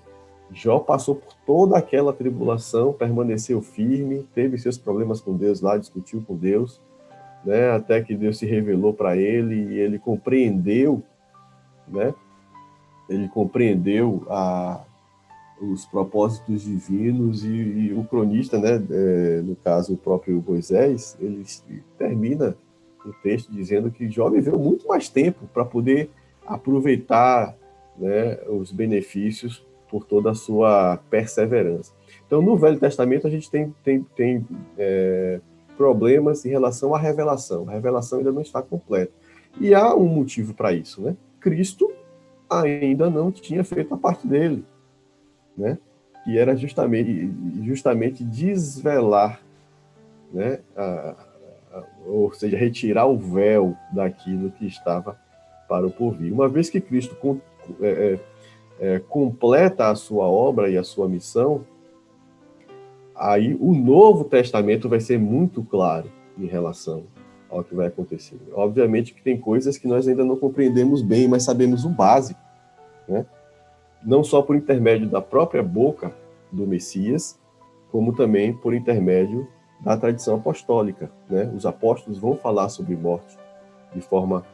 B: Jó passou por toda aquela tribulação, permaneceu firme, teve seus problemas com Deus lá, discutiu com Deus, né? Até que Deus se revelou para ele e ele compreendeu, né? Ele compreendeu os propósitos divinos e o cronista, né? No caso, o próprio Moisés, ele termina o texto dizendo que Jó viveu muito mais tempo para poder aproveitar, né, os benefícios por toda a sua perseverança. Então, no Velho Testamento, a gente tem problemas em relação à revelação. A revelação ainda não está completa. E há um motivo para isso, né? Cristo ainda não tinha feito a parte dele, né? Que era justamente desvelar, né? Ou seja, retirar o véu daquilo que estava para o porvir. Uma vez que Cristo completa a sua obra e a sua missão, aí o Novo Testamento vai ser muito claro em relação ao que vai acontecer. Obviamente que tem coisas que nós ainda não compreendemos bem, mas sabemos o básico, né? Não só por intermédio da própria boca do Messias, como também por intermédio da tradição apostólica, né? Os apóstolos vão falar sobre morte de forma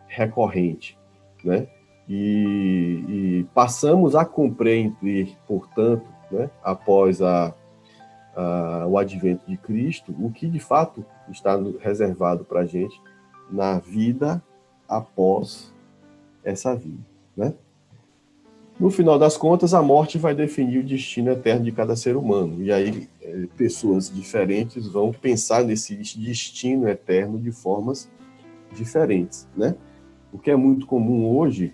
B: recorrente, né? E passamos a compreender, portanto, né, após o advento de Cristo, o que de fato está reservado para a gente na vida após essa vida, né? No final das contas, a morte vai definir o destino eterno de cada ser humano. E aí, pessoas diferentes vão pensar nesse destino eterno de formas diferentes, né? O que é muito comum hoje,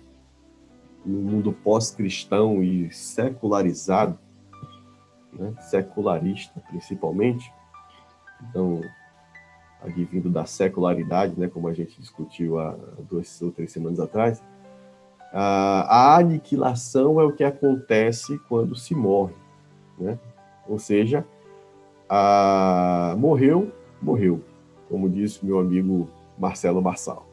B: no mundo pós-cristão e secularizado, né? Secularista principalmente, então, advindo da secularidade, né? Como a gente discutiu há 2 ou 3 semanas atrás, a aniquilação é o que acontece quando se morre, né? Ou seja, morreu, como disse meu amigo Marcelo Marçal.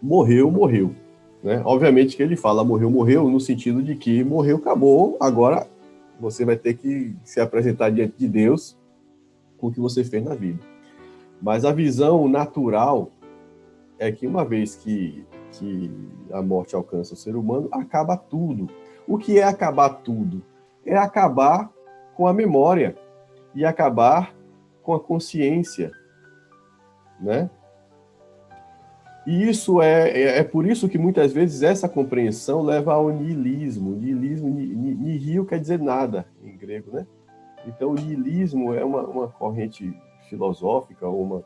B: morreu, né? Obviamente que ele fala morreu no sentido de que morreu, acabou, agora você vai ter que se apresentar diante de Deus com o que você fez na vida. Mas a visão natural é que uma vez que a morte alcança o ser humano, acaba tudo. O que é acabar tudo? É acabar com a memória e acabar com a consciência, né? E isso é por isso que muitas vezes essa compreensão leva ao niilismo. Nihil quer dizer nada em grego, né? Então o niilismo é uma corrente filosófica, ou uma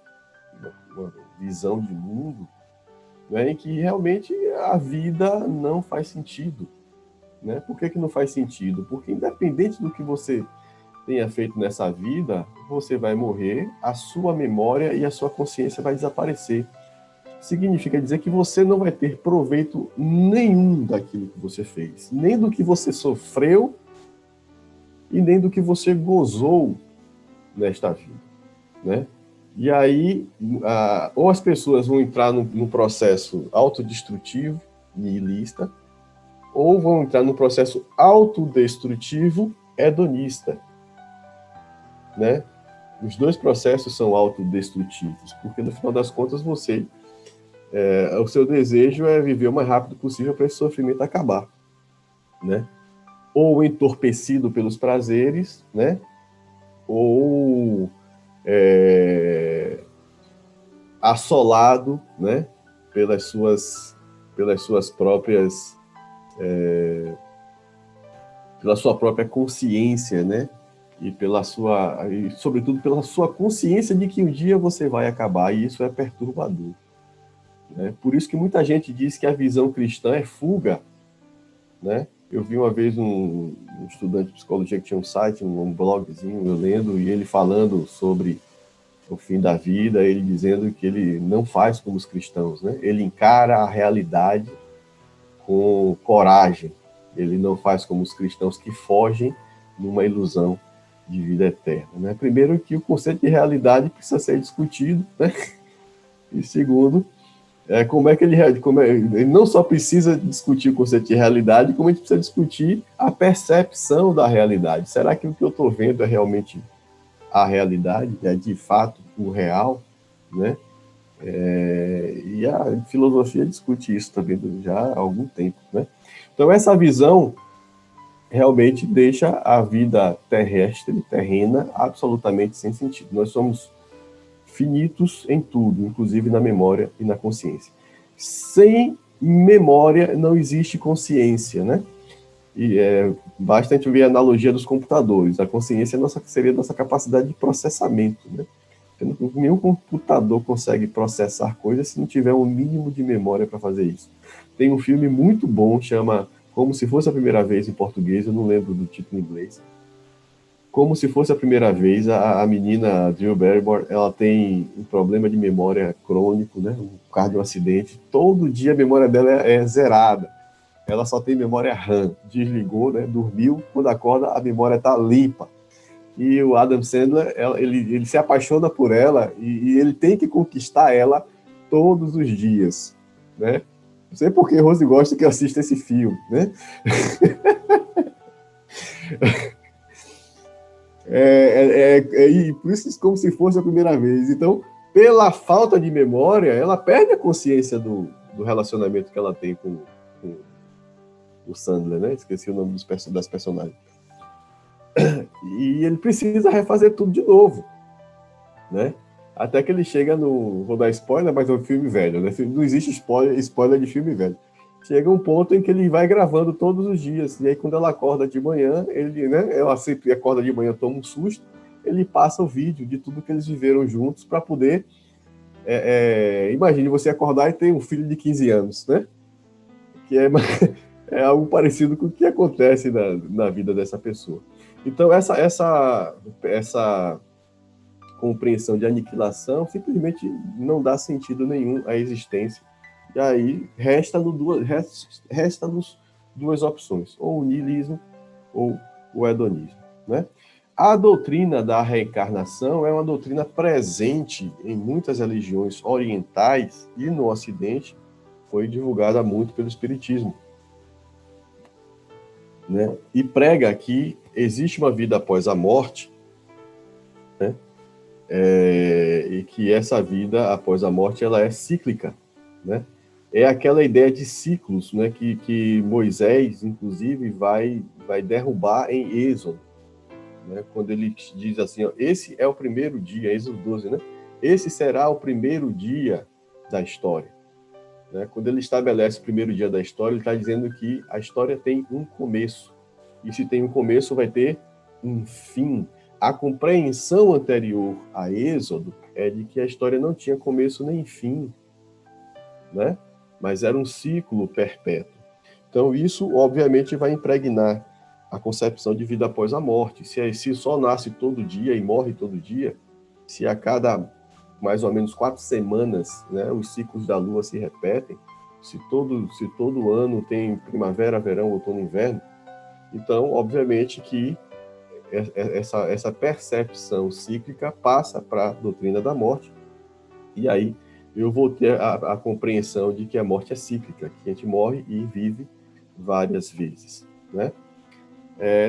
B: visão de mundo, né, em que realmente a vida não faz sentido, né? Por que não faz sentido? Porque independente do que você tenha feito nessa vida, você vai morrer, a sua memória e a sua consciência vai desaparecer. Significa dizer que você não vai ter proveito nenhum daquilo que você fez, nem do que você sofreu e nem do que você gozou nesta vida, né? E aí, ou as pessoas vão entrar num processo autodestrutivo, nihilista, ou vão entrar num processo autodestrutivo, hedonista, né? Os dois processos são autodestrutivos, porque no final das contas o seu desejo é viver o mais rápido possível para esse sofrimento acabar, né? Ou entorpecido pelos prazeres, né? Ou assolado, né, pelas suas próprias, pela sua própria consciência, né, e sobretudo pela sua consciência de que um dia você vai acabar, e isso é perturbador, né? Por isso que muita gente diz que a visão cristã é fuga, né? Eu vi uma vez um estudante de psicologia que tinha um site, um blogzinho, eu lendo, e ele falando sobre o fim da vida, ele dizendo que ele não faz como os cristãos, né? Ele encara a realidade com coragem. Ele não faz como os cristãos que fogem numa ilusão de vida eterna, né? Primeiro que o conceito de realidade precisa ser discutido, né? E segundo, como é que ele não só precisa discutir o conceito de realidade, como a gente precisa discutir a percepção da realidade. Será que o que eu estou vendo é realmente a realidade, é de fato o real, né? E a filosofia discute isso também já há algum tempo, né? Então essa visão realmente deixa a vida terrena, absolutamente sem sentido. Nós somos finitos em tudo, inclusive na memória e na consciência. Sem memória não existe consciência, né? E basta a gente ver a analogia dos computadores. A consciência seria a nossa capacidade de processamento, né? Nenhum computador consegue processar coisas se não tiver um mínimo de memória para fazer isso. Tem um filme muito bom, chama Como Se Fosse a Primeira Vez, em português, eu não lembro do título em inglês. Como Se Fosse a Primeira Vez, a menina Drew Barrymore, ela tem um problema de memória crônico, né? Um cardioacidente. Todo dia a memória dela é zerada. Ela só tem memória RAM. Desligou, né? Dormiu, quando acorda a memória está limpa. E o Adam Sandler, ele se apaixona por ela e ele tem que conquistar ela todos os dias, né? Não sei por que Rose gosta que eu assista esse filme, né? E por isso, como se fosse a primeira vez. Então, pela falta de memória, ela perde a consciência do relacionamento que ela tem com o Sandler, né? Esqueci o nome das personagens. E ele precisa refazer tudo de novo, né? Até que ele chega no... Vou dar spoiler, mas é um filme velho, né? Não existe spoiler de filme velho. Chega um ponto em que ele vai gravando todos os dias. E aí, quando ela acorda de manhã, ela sempre acorda de manhã, toma um susto, ele passa o vídeo de tudo que eles viveram juntos para poder... imagine você acordar e ter um filho de 15 anos, né? Que é algo parecido com o que acontece na vida dessa pessoa. Então, essa compreensão de aniquilação simplesmente não dá sentido nenhum à existência. E aí resta-nos duas opções, ou o niilismo ou o hedonismo, né? A doutrina da reencarnação é uma doutrina presente em muitas religiões orientais e no Ocidente foi divulgada muito pelo Espiritismo, né? E prega que existe uma vida após a morte, né? E que essa vida após a morte ela é cíclica, né? É aquela ideia de ciclos, né? Que Moisés, inclusive, vai derrubar em Êxodo, né? Quando ele diz assim, ó, esse é o primeiro dia, Êxodo 12, né? Esse será o primeiro dia da história, né? Quando ele estabelece o primeiro dia da história, ele está dizendo que a história tem um começo. E se tem um começo, vai ter um fim. A compreensão anterior a Êxodo é de que a história não tinha começo nem fim, né? Mas era um ciclo perpétuo. Então, isso, obviamente, vai impregnar a concepção de vida após a morte. Se só nasce todo dia e morre todo dia, se a cada mais ou menos 4 semanas, né, os ciclos da Lua se repetem, se todo ano tem primavera, verão, outono e inverno, então, obviamente que essa percepção cíclica passa para a doutrina da morte, e aí eu vou ter a compreensão de que a morte é cíclica, que a gente morre e vive várias vezes, né?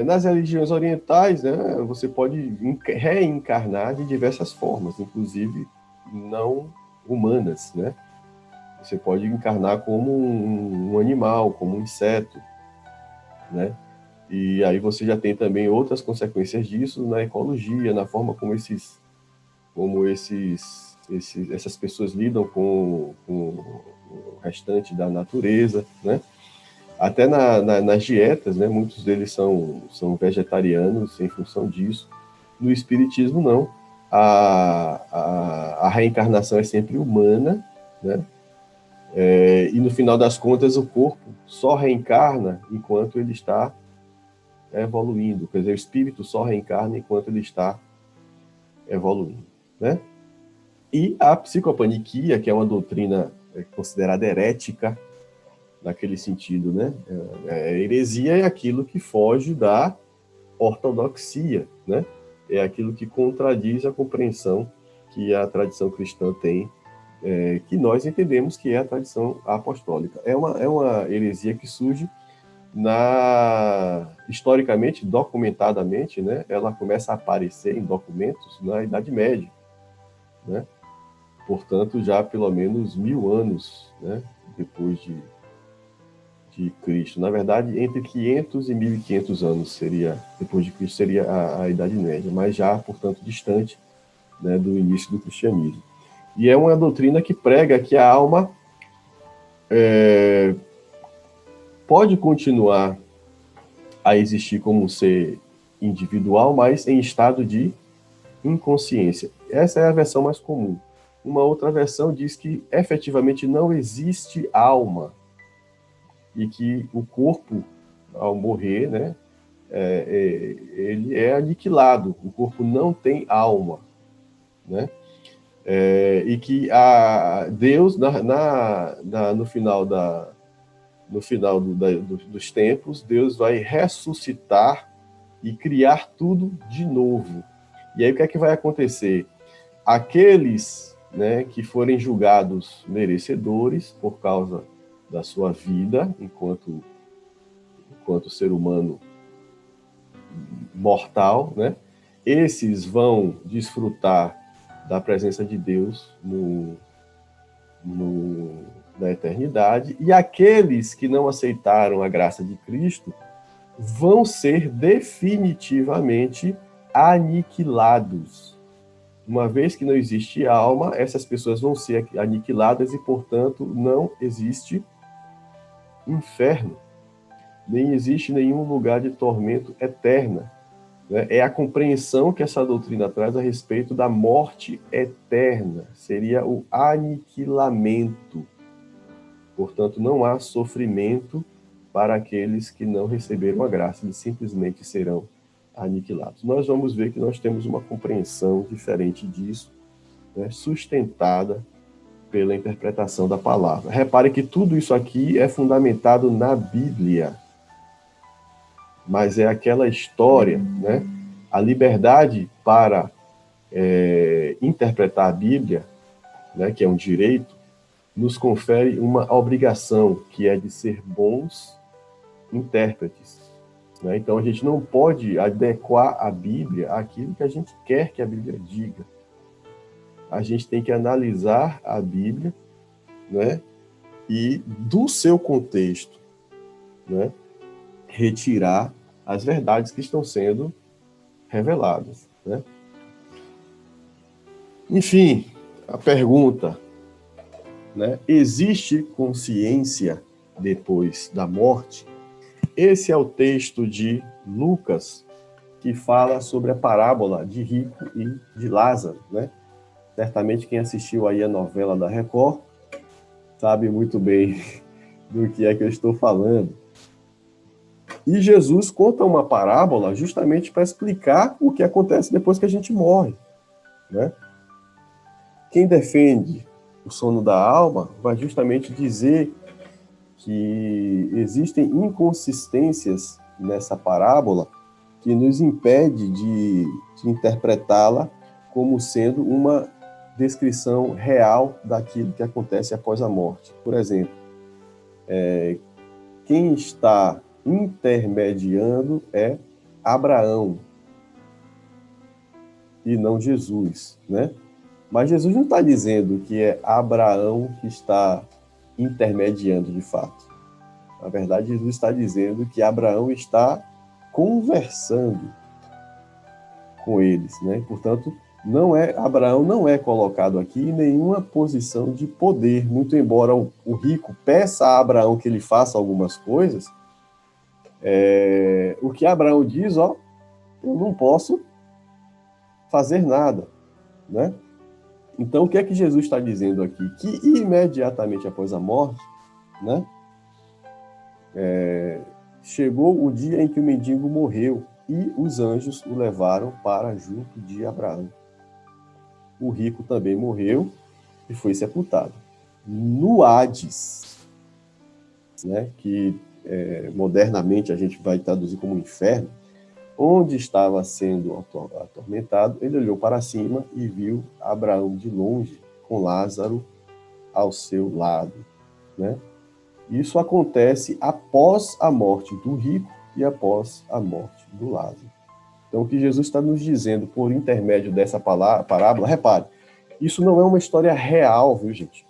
B: Nas religiões orientais, né, você pode reencarnar de diversas formas, inclusive não humanas, né? Você pode encarnar como um animal, como um inseto, né? E aí você já tem também outras consequências disso na ecologia, na forma como essas pessoas lidam com o restante da natureza, né? Até nas dietas, né? Muitos deles são vegetarianos em função disso. No espiritismo, não. A reencarnação é sempre humana, né? E no final das contas, o corpo só reencarna enquanto ele está evoluindo. Quer dizer, o espírito só reencarna enquanto ele está evoluindo, né? E a psicopaniquia, que é uma doutrina considerada herética, naquele sentido, né? Heresia é aquilo que foge da ortodoxia, né? É aquilo que contradiz a compreensão que a tradição cristã tem, que nós entendemos que é a tradição apostólica. É uma heresia que surge historicamente, documentadamente, né? Ela começa a aparecer em documentos na Idade Média, né? Portanto, já pelo menos 1000 anos, né? Depois de Cristo. Na verdade, entre 500 e 1500 anos depois de Cristo seria a Idade Média, mas já, portanto, distante, né, do início do cristianismo. E é uma doutrina que prega que a alma pode continuar a existir como um ser individual, mas em estado de inconsciência. Essa é a versão mais comum. Uma outra versão diz que efetivamente não existe alma e que o corpo, ao morrer, né, ele é aniquilado. O corpo não tem alma, né? E que Deus, no final dos tempos, Deus vai ressuscitar e criar tudo de novo. E aí o que é que vai acontecer? Aqueles, né, que forem julgados merecedores por causa da sua vida enquanto ser humano mortal, né, esses vão desfrutar da presença de Deus na eternidade, e aqueles que não aceitaram a graça de Cristo vão ser definitivamente aniquilados. Uma vez que não existe alma, essas pessoas vão ser aniquiladas e, portanto, não existe inferno, nem existe nenhum lugar de tormento eterna. É a compreensão que essa doutrina traz a respeito da morte eterna, seria o aniquilamento. Portanto, não há sofrimento para aqueles que não receberam a graça, eles simplesmente serão aniquilados. Nós vamos ver que nós temos uma compreensão diferente disso, né, sustentada pela interpretação da palavra. Repare que tudo isso aqui é fundamentado na Bíblia, mas é aquela história, né? A liberdade para interpretar a Bíblia, né, que é um direito, nos confere uma obrigação, que é de ser bons intérpretes. Né? Então, a gente não pode adequar a Bíblia àquilo que a gente quer que a Bíblia diga. A gente tem que analisar a Bíblia, né, e, do seu contexto, né, retirar as verdades que estão sendo reveladas. Né? Enfim, a pergunta, né, existe consciência depois da morte? Esse é o texto de Lucas, que fala sobre a parábola de Rico e de Lázaro, né? Certamente quem assistiu aí a novela da Record sabe muito bem do que é que eu estou falando. E Jesus conta uma parábola justamente para explicar o que acontece depois que a gente morre, né? Quem defende o sono da alma vai justamente dizer que existem inconsistências nessa parábola que nos impede de interpretá-la como sendo uma descrição real daquilo que acontece após a morte. Por exemplo, quem está intermediando é Abraão e não Jesus, né? Mas Jesus não está dizendo que é Abraão que está intermediando de fato. Na verdade, Jesus está dizendo que Abraão está conversando com eles, né? Portanto, Abraão não é colocado aqui em nenhuma posição de poder, muito embora o rico peça a Abraão que ele faça algumas coisas. O que Abraão diz, eu não posso fazer nada, né? Então, o que é que Jesus está dizendo aqui? Que imediatamente após a morte, né, chegou o dia em que o mendigo morreu e os anjos o levaram para junto de Abraão. O rico também morreu e foi sepultado. No Hades, né, que modernamente a gente vai traduzir como inferno, onde estava sendo atormentado, ele olhou para cima e viu Abraão de longe, com Lázaro ao seu lado, né? Isso acontece após a morte do rico e após a morte do Lázaro. Então, o que Jesus está nos dizendo por intermédio dessa parábola, repare, isso não é uma história real, viu, gente?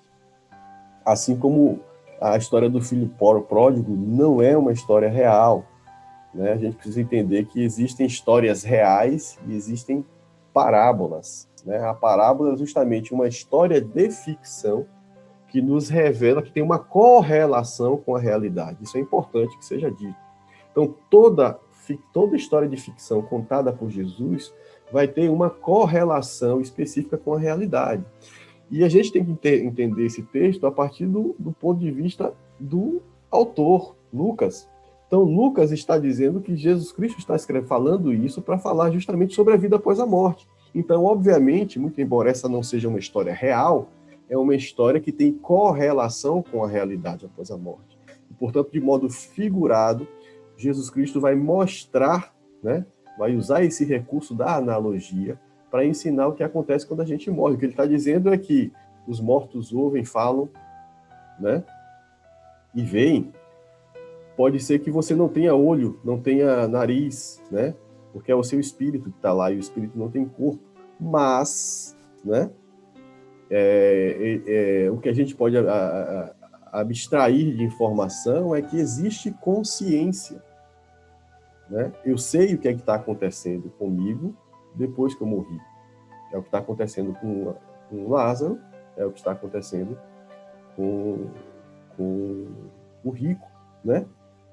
B: Assim como a história do filho pródigo não é uma história real. Né? A gente precisa entender que existem histórias reais e existem parábolas. Né? A parábola é justamente uma história de ficção que nos revela que tem uma correlação com a realidade. Isso é importante que seja dito. Então, toda história de ficção contada por Jesus vai ter uma correlação específica com a realidade. E a gente tem que entender esse texto a partir do ponto de vista do autor, Lucas. Então, Lucas está dizendo que Jesus Cristo está falando isso para falar justamente sobre a vida após a morte. Então, obviamente, muito embora essa não seja uma história real, é uma história que tem correlação com a realidade após a morte. E, portanto, de modo figurado, Jesus Cristo vai mostrar, né, vai usar esse recurso da analogia para ensinar o que acontece quando a gente morre. O que ele está dizendo é que os mortos ouvem, falam, né, e veem. Pode ser que você não tenha olho, não tenha nariz, né, porque é o seu espírito que está lá e o espírito não tem corpo. Mas, né, o que a gente pode abstrair de informação é que existe consciência. Né? Eu sei o que é que está acontecendo comigo depois que eu morri. É o que está acontecendo com Lázaro, é o que está acontecendo com o rico, né?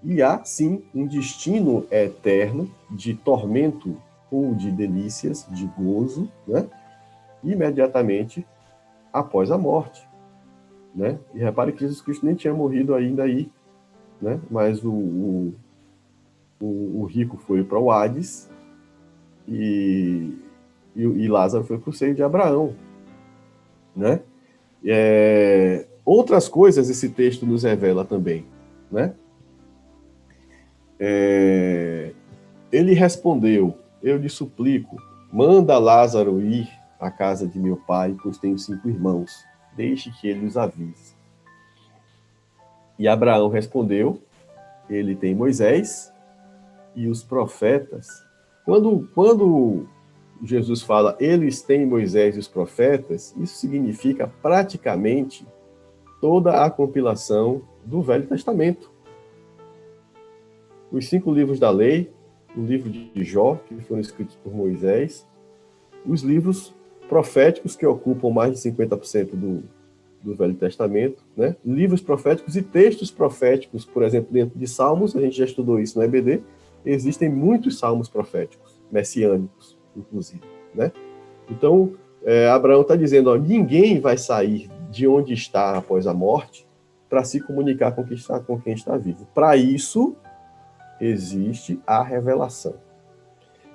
B: E há, sim, um destino eterno de tormento ou de delícias, de gozo, né? Imediatamente após a morte, né? E repare que Jesus Cristo nem tinha morrido ainda aí, né? Mas o rico foi para o Hades e Lázaro foi para o seio de Abraão, né? Outras coisas esse texto nos revela também, né? Ele respondeu: eu lhe suplico, manda Lázaro ir à casa de meu pai, pois tenho 5 irmãos, deixe que ele os avise. E Abraão respondeu: ele tem Moisés e os profetas. Quando Jesus fala, eles têm Moisés e os profetas, isso significa praticamente toda a compilação do Velho Testamento. Os 5 livros da lei, o livro de Jó, que foram escritos por Moisés, os livros proféticos, que ocupam mais de 50% do Velho Testamento, né? Livros proféticos e textos proféticos, por exemplo, dentro de Salmos, a gente já estudou isso no EBD, existem muitos salmos proféticos, messiânicos, inclusive, né? Então, Abraão está dizendo, ó, ninguém vai sair de onde está após a morte para se comunicar com quem está vivo. Para isso, existe a revelação.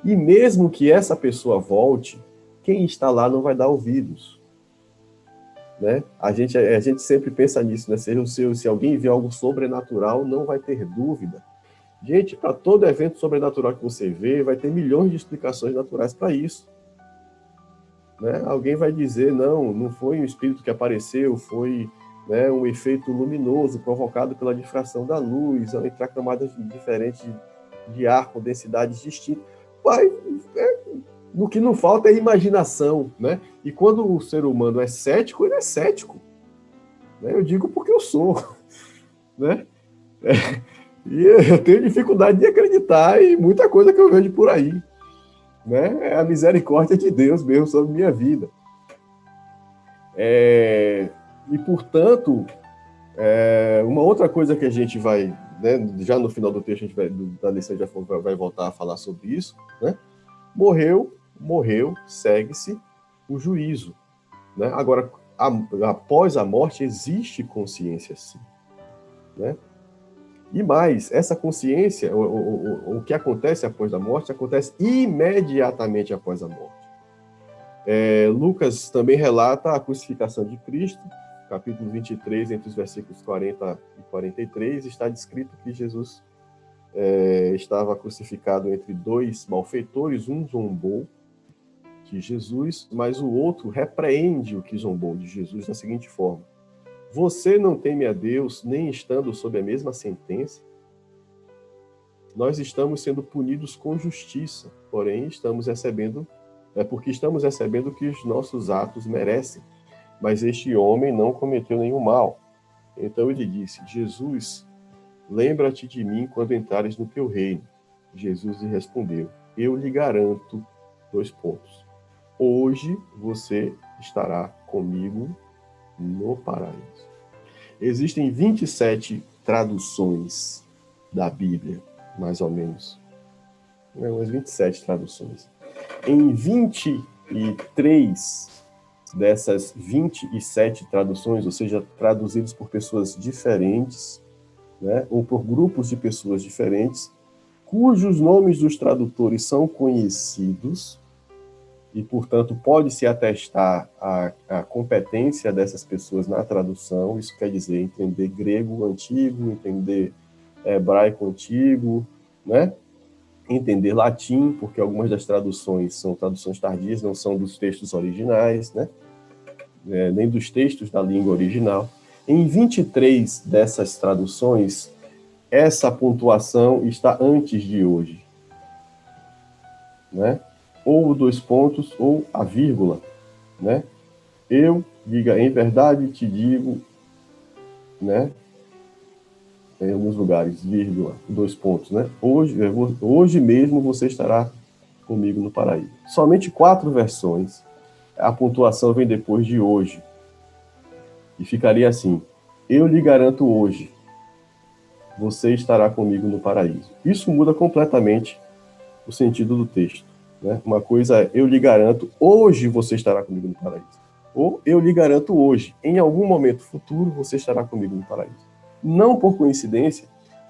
B: E mesmo que essa pessoa volte, quem está lá não vai dar ouvidos. Né? A gente sempre pensa nisso, né? Se alguém vê algo sobrenatural, não vai ter dúvida. Gente, para todo evento sobrenatural que você vê, vai ter milhões de explicações naturais para isso. Né? Alguém vai dizer, não foi um espírito que apareceu, foi, né, um efeito luminoso provocado pela difração da luz, ao entrar camadas diferentes de ar com densidades distintas. No que não falta é imaginação, né? E quando o ser humano é cético, ele é cético. Né? Eu digo porque eu sou. Né? E eu tenho dificuldade de acreditar em muita coisa que eu vejo por aí. Né? É a misericórdia de Deus mesmo sobre minha vida. E, portanto, uma outra coisa que a gente vai, né, já no final do texto, da lição, já vai voltar a falar sobre isso, né? Morreu, segue-se o juízo. Né? Agora, após a morte, existe consciência, sim. Né? E mais, essa consciência, o que acontece após a morte, acontece imediatamente após a morte. Lucas também relata a crucificação de Cristo, capítulo 23, entre os versículos 40 e 43, está descrito que Jesus estava crucificado entre 2 malfeitores, um zombou de Jesus, mas o outro repreende o que zombou de Jesus da seguinte forma: você não teme a Deus, nem estando sob a mesma sentença? Nós estamos sendo punidos com justiça, porém porque estamos recebendo o que os nossos atos merecem, mas este homem não cometeu nenhum mal. Então ele disse: Jesus, lembra-te de mim quando entrares no teu reino. Jesus lhe respondeu: eu lhe garanto, : hoje você estará comigo no paraíso. Existem 27 traduções da Bíblia, mais ou menos. Umas 27 traduções. Em 23 dessas 27 traduções, ou seja, traduzidos por pessoas diferentes, né, ou por grupos de pessoas diferentes, cujos nomes dos tradutores são conhecidos, e, portanto, pode-se atestar a competência dessas pessoas na tradução. Isso quer dizer entender grego antigo, entender hebraico antigo, né? Entender latim, porque algumas das traduções são traduções tardias, não são dos textos originais, né? Nem dos textos da língua original. Em 23 dessas traduções, essa pontuação está antes de hoje, né? Ou 2 pontos, ou a vírgula, né? Eu, diga, em verdade te digo, né? Em alguns lugares, vírgula, 2 pontos, né? Hoje mesmo você estará comigo no paraíso. Somente 4 versões, a pontuação vem depois de hoje. E ficaria assim: eu lhe garanto hoje, você estará comigo no paraíso. Isso muda completamente o sentido do texto, né? Uma coisa é, eu lhe garanto, hoje você estará comigo no paraíso. Ou eu lhe garanto hoje, em algum momento futuro, você estará comigo no paraíso. Não por coincidência,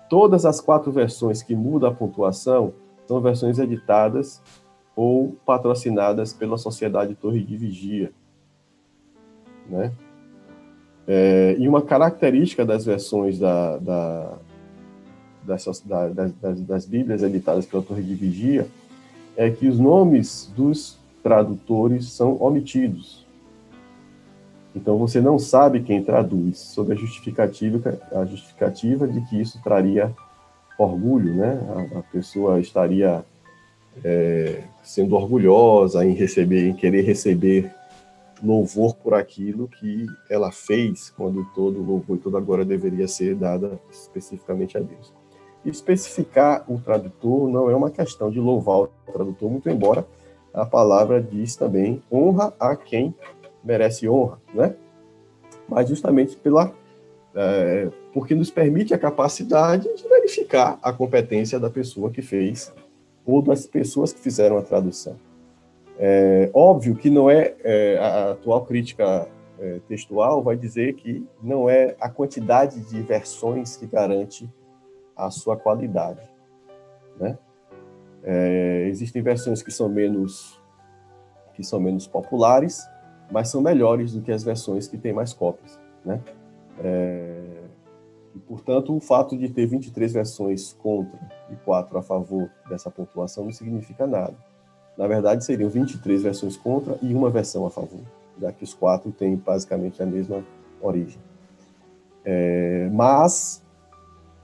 B: todas as 4 versões que mudam a pontuação são versões editadas ou patrocinadas pela Sociedade Torre de Vigia, né? E uma característica das versões das Bíblias editadas pela Torre de Vigia é que os nomes dos tradutores são omitidos. Então você não sabe quem traduz, sob a justificativa de que isso traria orgulho, né? A pessoa estaria sendo orgulhosa em querer receber louvor por aquilo que ela fez, quando todo louvor e toda glória deveria ser dada especificamente a Deus. Especificar o tradutor não é uma questão de louvar o tradutor, muito embora a palavra diz também honra a quem merece honra, né? Mas justamente porque nos permite a capacidade de verificar a competência da pessoa que fez ou das pessoas que fizeram a tradução. Óbvio que não a atual crítica textual vai dizer que não é a quantidade de versões que garante a sua qualidade, né? Existem versões que são menos populares, mas são melhores do que as versões que têm mais cópias, né? E, portanto, o fato de ter 23 versões contra e 4 a favor dessa pontuação não significa nada. Na verdade, seriam 23 versões contra e uma versão a favor, já que os 4 têm basicamente a mesma origem. Mas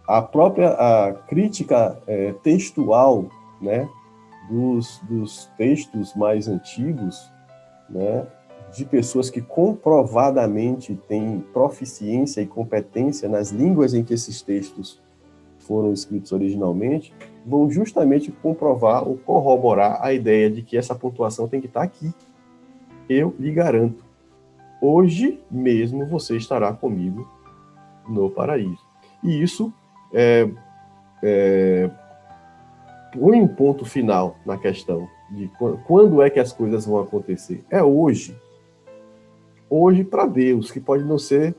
B: a crítica textual, né, dos textos mais antigos, né, de pessoas que comprovadamente têm proficiência e competência nas línguas em que esses textos foram escritos originalmente, vão justamente comprovar ou corroborar a ideia de que essa pontuação tem que estar aqui. Eu lhe garanto, hoje mesmo você estará comigo no paraíso. E isso põe um ponto final na questão de quando é que as coisas vão acontecer. É hoje. Hoje para Deus, que pode não ser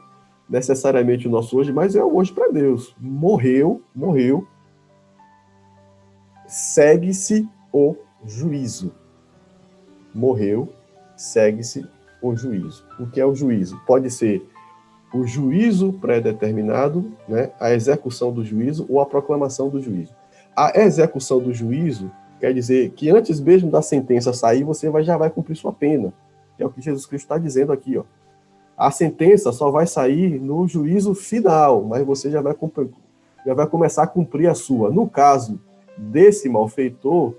B: necessariamente o nosso hoje, mas é o hoje para Deus. Morreu, segue-se o juízo. Morreu, segue-se o juízo. O que é o juízo? Pode ser o juízo pré-determinado, né, a execução do juízo ou a proclamação do juízo. A execução do juízo quer dizer que antes mesmo da sentença sair, você já vai cumprir sua pena. É o que Jesus Cristo está dizendo aqui, ó. A sentença só vai sair no juízo final, mas você já vai começar a cumprir a sua. No caso desse malfeitor,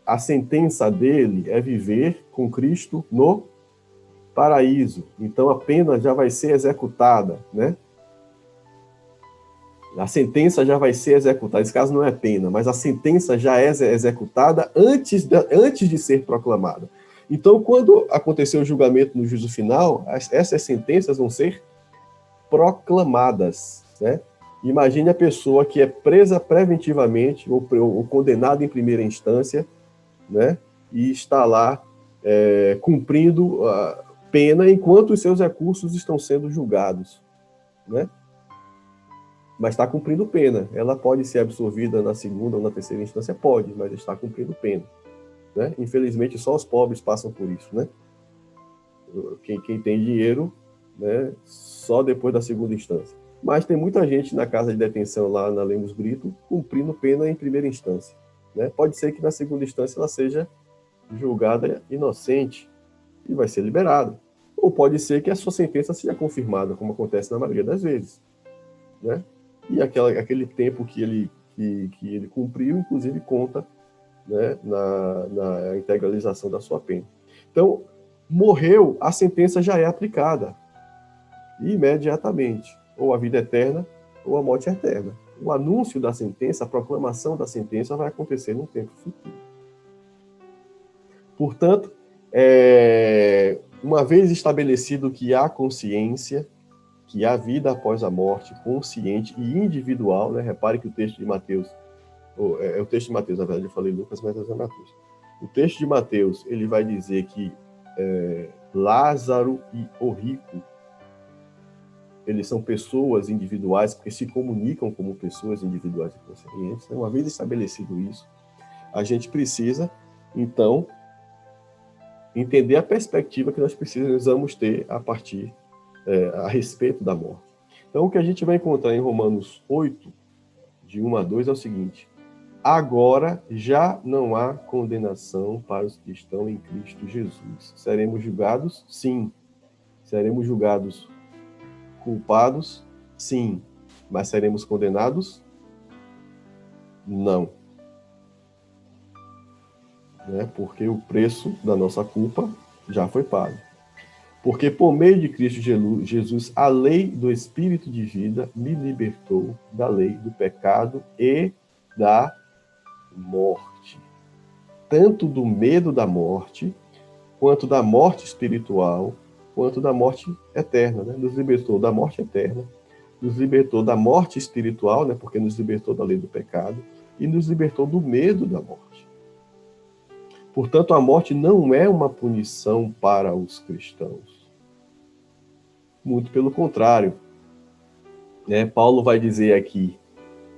B: a sentença dele é viver com Cristo no paraíso. Então a pena já vai ser executada, né? A sentença já vai ser executada. Esse caso não é pena, mas a sentença já é executada antes de ser proclamada. Então, quando acontecer o julgamento no juízo final, essas sentenças vão ser proclamadas, né? Imagine a pessoa que é presa preventivamente ou condenada em primeira instância, né? E está lá cumprindo a pena enquanto os seus recursos estão sendo julgados, né? Mas está cumprindo pena. Ela pode ser absolvida na segunda ou na terceira instância? Pode, mas está cumprindo pena, né? Infelizmente, só os pobres passam por isso, né? Quem tem dinheiro, né, só depois da segunda instância. Mas tem muita gente na casa de detenção lá na Lemos Brito cumprindo pena em primeira instância, né? Pode ser que na segunda instância ela seja julgada inocente e vai ser liberada. Ou pode ser que a sua sentença seja confirmada, como acontece na maioria das vezes, né? E aquele tempo que ele cumpriu, inclusive, conta, né, na integralização da sua pena. Então, morreu, a sentença já é aplicada imediatamente, ou a vida eterna ou a morte eterna. O anúncio da sentença, a proclamação da sentença vai acontecer num tempo futuro. Portanto, uma vez estabelecido que há consciência, que há vida após a morte, consciente e individual, né? Repare que o texto de Mateus, o texto de Mateus, na verdade eu falei Lucas, mas é Mateus. O texto de Mateus, ele vai dizer que Lázaro e o rico, eles são pessoas individuais, porque se comunicam como pessoas individuais e conscientes. Uma vez estabelecido isso, a gente precisa, então, entender a perspectiva que nós precisamos ter a respeito da morte. Então, o que a gente vai encontrar em Romanos 8, de 1 a 2, é o seguinte: agora já não há condenação para os que estão em Cristo Jesus. Seremos julgados? Sim. Seremos julgados culpados? Sim. Mas seremos condenados? Não. Né? Porque o preço da nossa culpa já foi pago. Porque por meio de Cristo Jesus, a lei do Espírito de vida me libertou da lei do pecado e da morte. Tanto do medo da morte, quanto da morte espiritual, quanto da morte eterna. Né? Nos libertou da morte eterna, nos libertou da morte espiritual, né? Porque nos libertou da lei do pecado, e nos libertou do medo da morte. Portanto, a morte não é uma punição para os cristãos. Muito pelo contrário. Né? Paulo vai dizer aqui,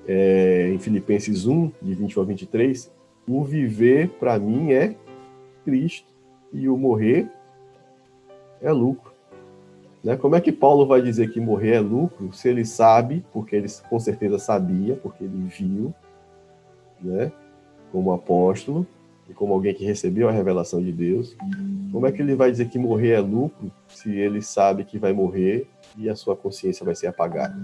B: em Filipenses 1, de 21 a 23, o viver para mim é Cristo e o morrer é lucro. Né? Como é que Paulo vai dizer que morrer é lucro se ele sabe, porque ele com certeza sabia, porque ele viu, né, como apóstolo, e como alguém que recebeu a revelação de Deus, como é que ele vai dizer que morrer é lucro se ele sabe que vai morrer e a sua consciência vai ser apagada?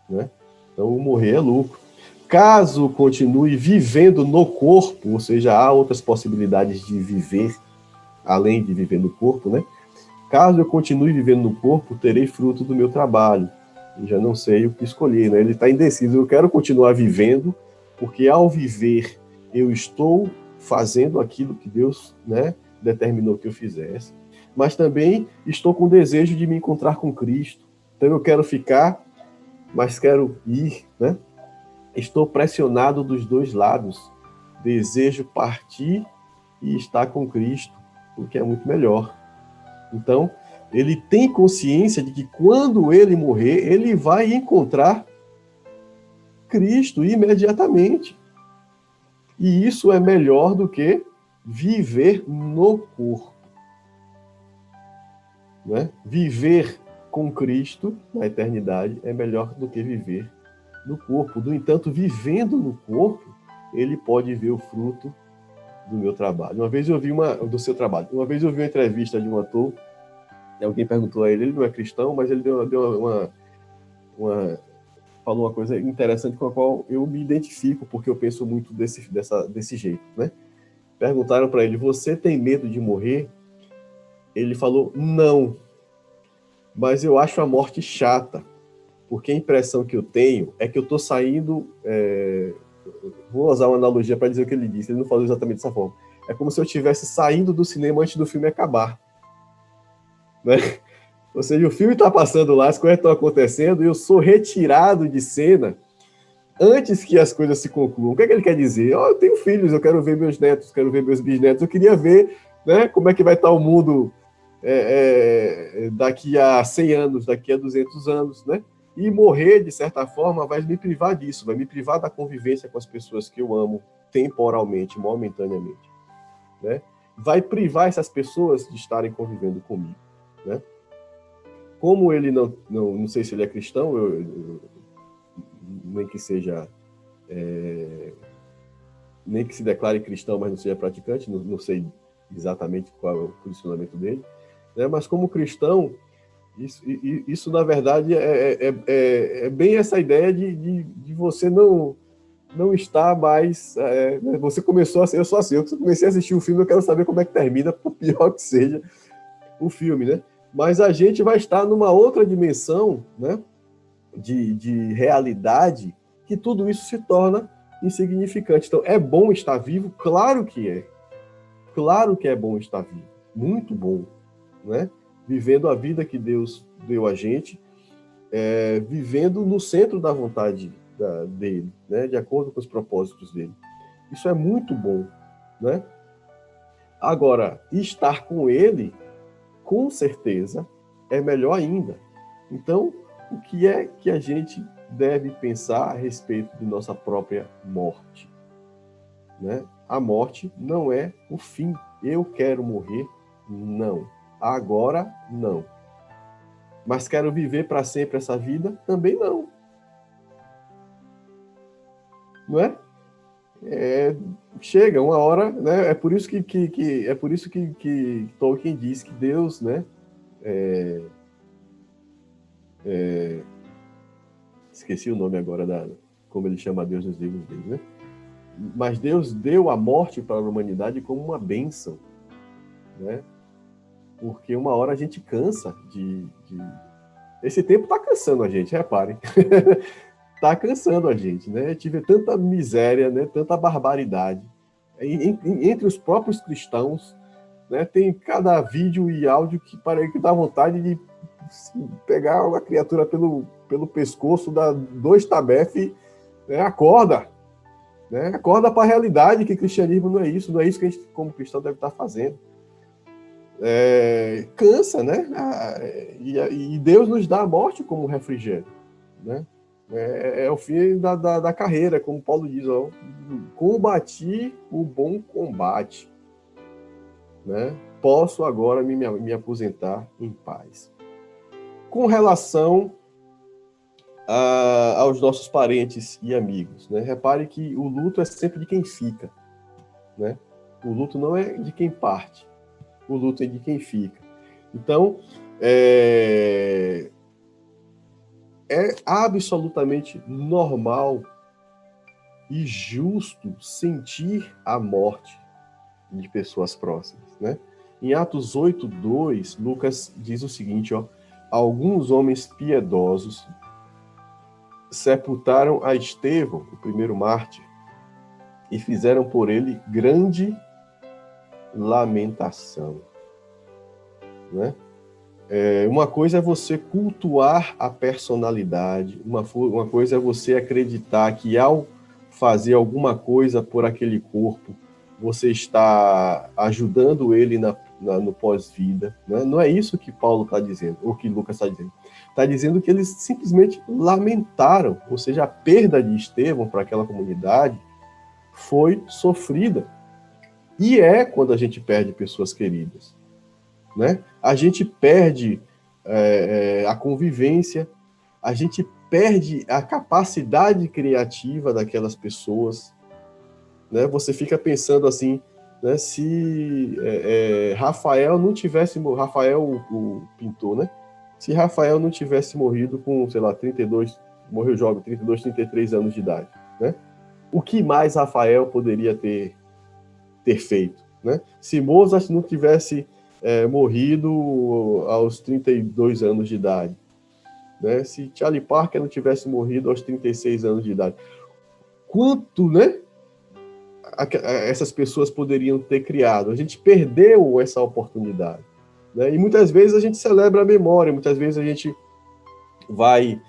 B: Né? Então, o morrer é lucro. Caso continue vivendo no corpo, ou seja, há outras possibilidades de viver, além de viver no corpo, né? Caso eu continue vivendo no corpo, terei fruto do meu trabalho. Eu já não sei o que escolher, né? Ele está indeciso. Eu quero continuar vivendo, porque ao viver eu estou fazendo aquilo que Deus, né, determinou que eu fizesse, mas também estou com desejo de me encontrar com Cristo. Então eu quero ficar, mas quero ir, né? Estou pressionado dos dois lados. Desejo partir e estar com Cristo, o que é muito melhor. Então, ele tem consciência de que quando ele morrer, ele vai encontrar Cristo imediatamente. E isso é melhor do que viver no corpo. Né? Viver com Cristo na eternidade é melhor do que viver no corpo. No entanto, vivendo no corpo, ele pode ver o fruto do meu trabalho. Uma vez eu vi do seu trabalho. Uma vez eu vi uma entrevista de um ator, e alguém perguntou a ele não é cristão, mas ele falou uma coisa interessante com a qual eu me identifico, porque eu penso muito desse jeito, né? Perguntaram para ele, você tem medo de morrer? Ele falou, não, mas eu acho a morte chata, porque a impressão que eu tenho é que eu estou saindo... Vou usar uma analogia para dizer o que ele disse, ele não falou exatamente dessa forma. É como se eu estivesse saindo do cinema antes do filme acabar. Né? Ou seja, o filme está passando lá, as coisas estão acontecendo e eu sou retirado de cena antes que as coisas se concluam. O que é que ele quer dizer? Eu tenho filhos, eu quero ver meus netos, quero ver meus bisnetos, eu queria ver, né, como é que vai estar o mundo daqui a 100 anos, daqui a 200 anos, né? E morrer, de certa forma, vai me privar disso, vai me privar da convivência com as pessoas que eu amo temporalmente, momentaneamente, né? Vai privar essas pessoas de estarem convivendo comigo, né? Como ele não sei se ele é cristão, nem que seja, nem que se declare cristão, mas não seja praticante, não sei exatamente qual é o posicionamento dele, né? Mas como cristão, isso na verdade é bem essa ideia de você não estar mais... você começou a ser, eu sou assim, eu comecei a assistir o filme, eu quero saber como é que termina, por pior que seja o filme, né? Mas a gente vai estar numa outra dimensão, né, de realidade, que tudo isso se torna insignificante. Então, é bom estar vivo? Claro que é. Claro que é bom estar vivo. Muito bom, né? Vivendo a vida que Deus deu a gente, vivendo no centro da vontade dele, né? De acordo com os propósitos dele. Isso é muito bom, né? Agora, estar com ele, com certeza, é melhor ainda. Então, o que é que a gente deve pensar a respeito de nossa própria morte, né? A morte não é o fim. Eu quero morrer? Não. Agora, não. Mas quero viver para sempre essa vida? Também não. Não é? Chega uma hora, né? É por isso que Tolkien diz que Deus, né? Esqueci o nome agora como ele chama Deus nos livros dele, né? Mas Deus deu a morte para a humanidade como uma bênção, né? Porque uma hora a gente cansa Esse tempo está cansando a gente, reparem. Está cansando a gente, né? Tive tanta miséria, né? Tanta barbaridade. Entre os próprios cristãos, né? Tem cada vídeo e áudio que parece que dá vontade de pegar uma criatura pelo pescoço, dar 2 tabefes, né? Acorda, né? Acorda para a realidade, que cristianismo não é isso que a gente, como cristão, deve estar fazendo. Cansa, né? E Deus nos dá a morte como refrigério, né? É o fim da carreira, como Paulo diz, ó, combati o bom combate, né? Posso agora me aposentar em paz. Com relação aos nossos parentes e amigos, né? Repare que o luto é sempre de quem fica, né? O luto não é de quem parte, o luto é de quem fica. Então, é absolutamente normal e justo sentir a morte de pessoas próximas, né? Em Atos 8:2, Lucas diz o seguinte, ó: alguns homens piedosos sepultaram a Estevão, o primeiro mártir, e fizeram por ele grande lamentação, né? Uma coisa é você cultuar a personalidade, uma coisa é você acreditar que ao fazer alguma coisa por aquele corpo, você está ajudando ele no pós-vida, né? Não é isso que Paulo está dizendo, ou que Lucas está dizendo. Está dizendo que eles simplesmente lamentaram, ou seja, a perda de Estevão para aquela comunidade foi sofrida. E quando a gente perde pessoas queridas, né? A gente perde a convivência, a gente perde a capacidade criativa daquelas pessoas, né? Você fica pensando assim, né? Se Rafael não tivesse morrido, Rafael, o pintor, né? Se Rafael não tivesse morrido com, sei lá, 32, morreu jovem, 32, 33 anos de idade, né? O que mais Rafael poderia ter feito, né? Se Mozart não tivesse morrido aos 32 anos de idade, né? Se Charlie Parker não tivesse morrido aos 36 anos de idade, quanto, né, essas pessoas poderiam ter criado? A gente perdeu essa oportunidade, né? E muitas vezes a gente celebra a memória, muitas vezes a gente vai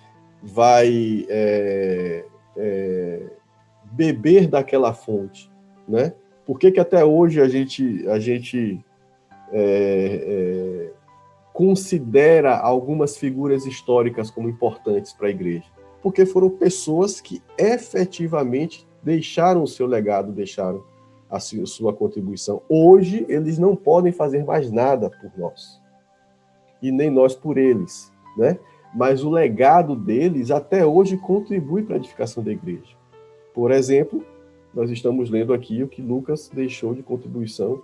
B: beber daquela fonte, né? Por que até hoje a gente considera algumas figuras históricas como importantes para a igreja? Porque foram pessoas que efetivamente deixaram o seu legado, deixaram a sua contribuição. Hoje, eles não podem fazer mais nada por nós, e nem nós por eles, né? Mas o legado deles até hoje contribui para a edificação da igreja. Por exemplo, nós estamos lendo aqui o que Lucas deixou de contribuição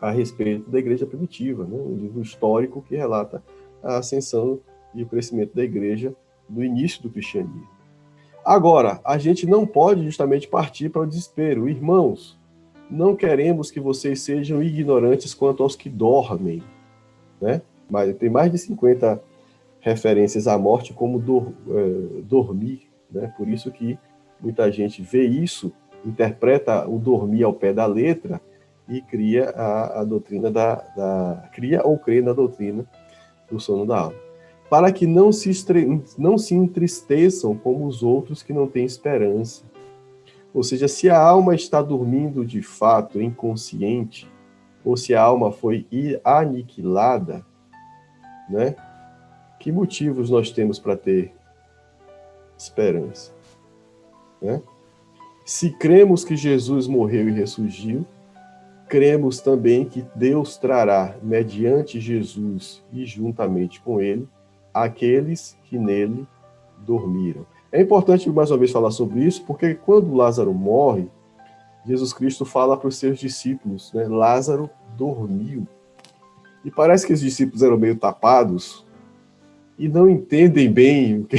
B: a respeito da igreja primitiva, né? Um livro histórico que relata a ascensão e o crescimento da igreja no início do cristianismo. Agora, a gente não pode justamente partir para o desespero. Irmãos, não queremos que vocês sejam ignorantes quanto aos que dormem, né? Mas tem mais de 50 referências à morte como dormir, né? Por isso que muita gente vê isso, interpreta o dormir ao pé da letra e cria a doutrina cria ou crê na doutrina do sono da alma. Para que não se entristeçam como os outros que não têm esperança. Ou seja, se a alma está dormindo de fato, inconsciente, ou se a alma foi aniquilada, né? Que motivos nós temos para ter esperança, né? Se cremos que Jesus morreu e ressurgiu, cremos também que Deus trará, mediante Jesus e juntamente com ele, aqueles que nele dormiram. É importante mais uma vez falar sobre isso, porque quando Lázaro morre, Jesus Cristo fala para os seus discípulos, né? Lázaro dormiu. E parece que os discípulos eram meio tapados e não entendem bem o que...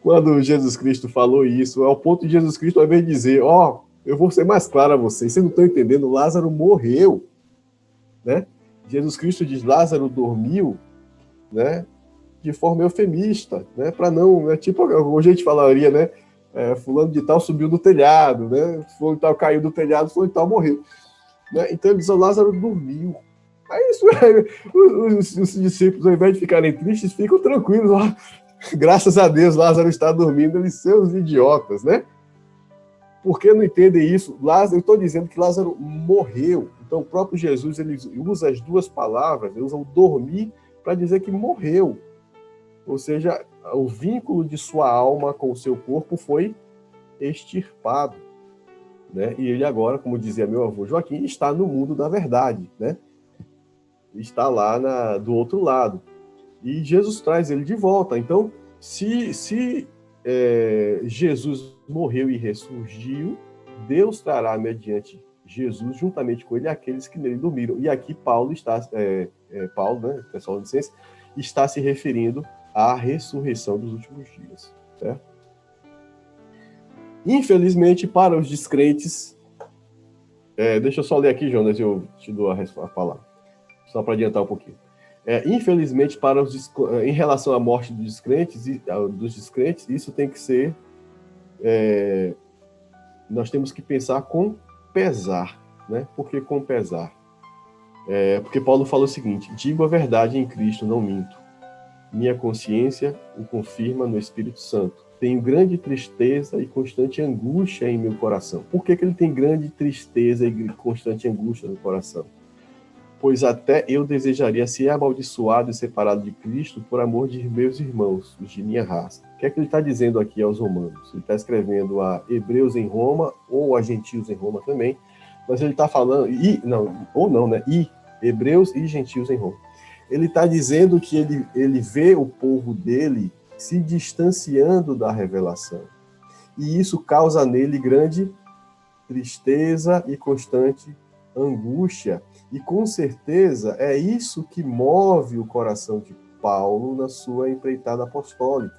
B: Quando Jesus Cristo falou isso, ao ponto de Jesus Cristo, ao invés de dizer, eu vou ser mais claro a vocês não estão entendendo, Lázaro morreu, né? Jesus Cristo diz, Lázaro dormiu, né? De forma eufemista, né? Para não, é tipo, hoje a gente falaria, né? Fulano de tal subiu do telhado, né? Fulano de tal caiu do telhado, fulano de tal morreu, né? Então ele diz, Lázaro dormiu. Aí os discípulos, ao invés de ficarem tristes, ficam tranquilos, graças a Deus, Lázaro está dormindo, eles são os idiotas, né? Por que não entendem isso? Eu estou dizendo que Lázaro morreu. Então, o próprio Jesus ele usa as duas palavras, ele usa o dormir para dizer que morreu. Ou seja, o vínculo de sua alma com o seu corpo foi extirpado, né? E ele agora, como dizia meu avô Joaquim, está no mundo da verdade, né? Está lá do outro lado. E Jesus traz ele de volta. Então, se Jesus morreu e ressurgiu, Deus trará mediante Jesus, juntamente com ele, aqueles que nele dormiram. E aqui Paulo está, Paulo, né, Tessalonicenses, está se referindo à ressurreição dos últimos dias. Certo? Infelizmente, para os descrentes, deixa eu só ler aqui, Jonas, eu te dou a palavra, só para adiantar um pouquinho. Infelizmente, em relação à morte dos descrentes, isso tem que ser... nós temos que pensar com pesar, né? Por que com pesar? Porque Paulo fala o seguinte, digo a verdade em Cristo, não minto. Minha consciência o confirma no Espírito Santo. Tenho grande tristeza e constante angústia em meu coração. Por que ele tem grande tristeza e constante angústia no coração? Pois até eu desejaria ser amaldiçoado e separado de Cristo por amor de meus irmãos, os de minha raça. O que é que ele está dizendo aqui aos romanos? Ele está escrevendo a hebreus em Roma, ou a gentios em Roma também, mas ele está falando, hebreus e gentios em Roma. Ele está dizendo que ele vê o povo dele se distanciando da revelação. E isso causa nele grande tristeza e constante angústia. E com certeza é isso que move o coração de Paulo na sua empreitada apostólica.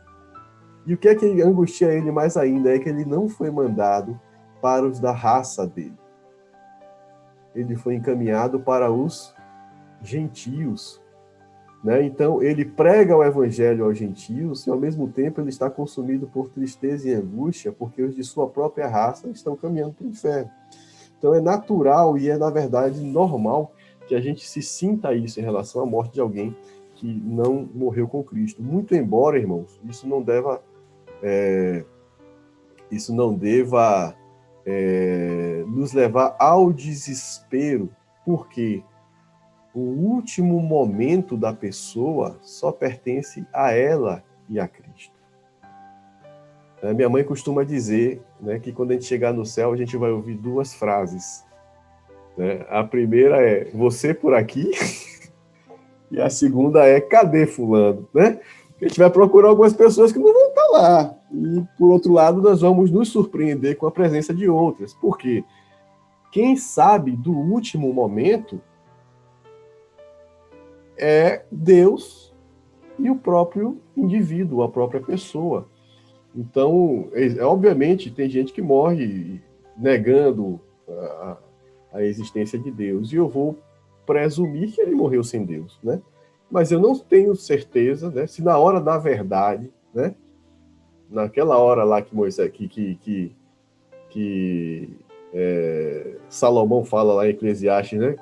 B: E o que é que angustia ele mais ainda é que ele não foi mandado para os da raça dele. Ele foi encaminhado para os gentios, né? Então ele prega o evangelho aos gentios e ao mesmo tempo ele está consumido por tristeza e angústia porque os de sua própria raça estão caminhando para o inferno. Então é natural e é, na verdade, normal que a gente se sinta isso em relação à morte de alguém que não morreu com Cristo. Muito embora, irmãos, isso não deva nos levar ao desespero, porque o último momento da pessoa só pertence a ela e a Cristo. Minha mãe costuma dizer, né, que quando a gente chegar no céu, a gente vai ouvir duas frases. Né? A primeira é, você por aqui? E a segunda é, cadê fulano? Né? A gente vai procurar algumas pessoas que não vão estar lá. E, por outro lado, nós vamos nos surpreender com a presença de outras. Por quê? Quem sabe do último momento é Deus e o próprio indivíduo, a própria pessoa. Então, obviamente, tem gente que morre negando a existência de Deus, e eu vou presumir que ele morreu sem Deus, né? Mas eu não tenho certeza, né, se na hora da verdade, né, naquela hora lá que Moisés, Salomão fala lá em Eclesiastes, né,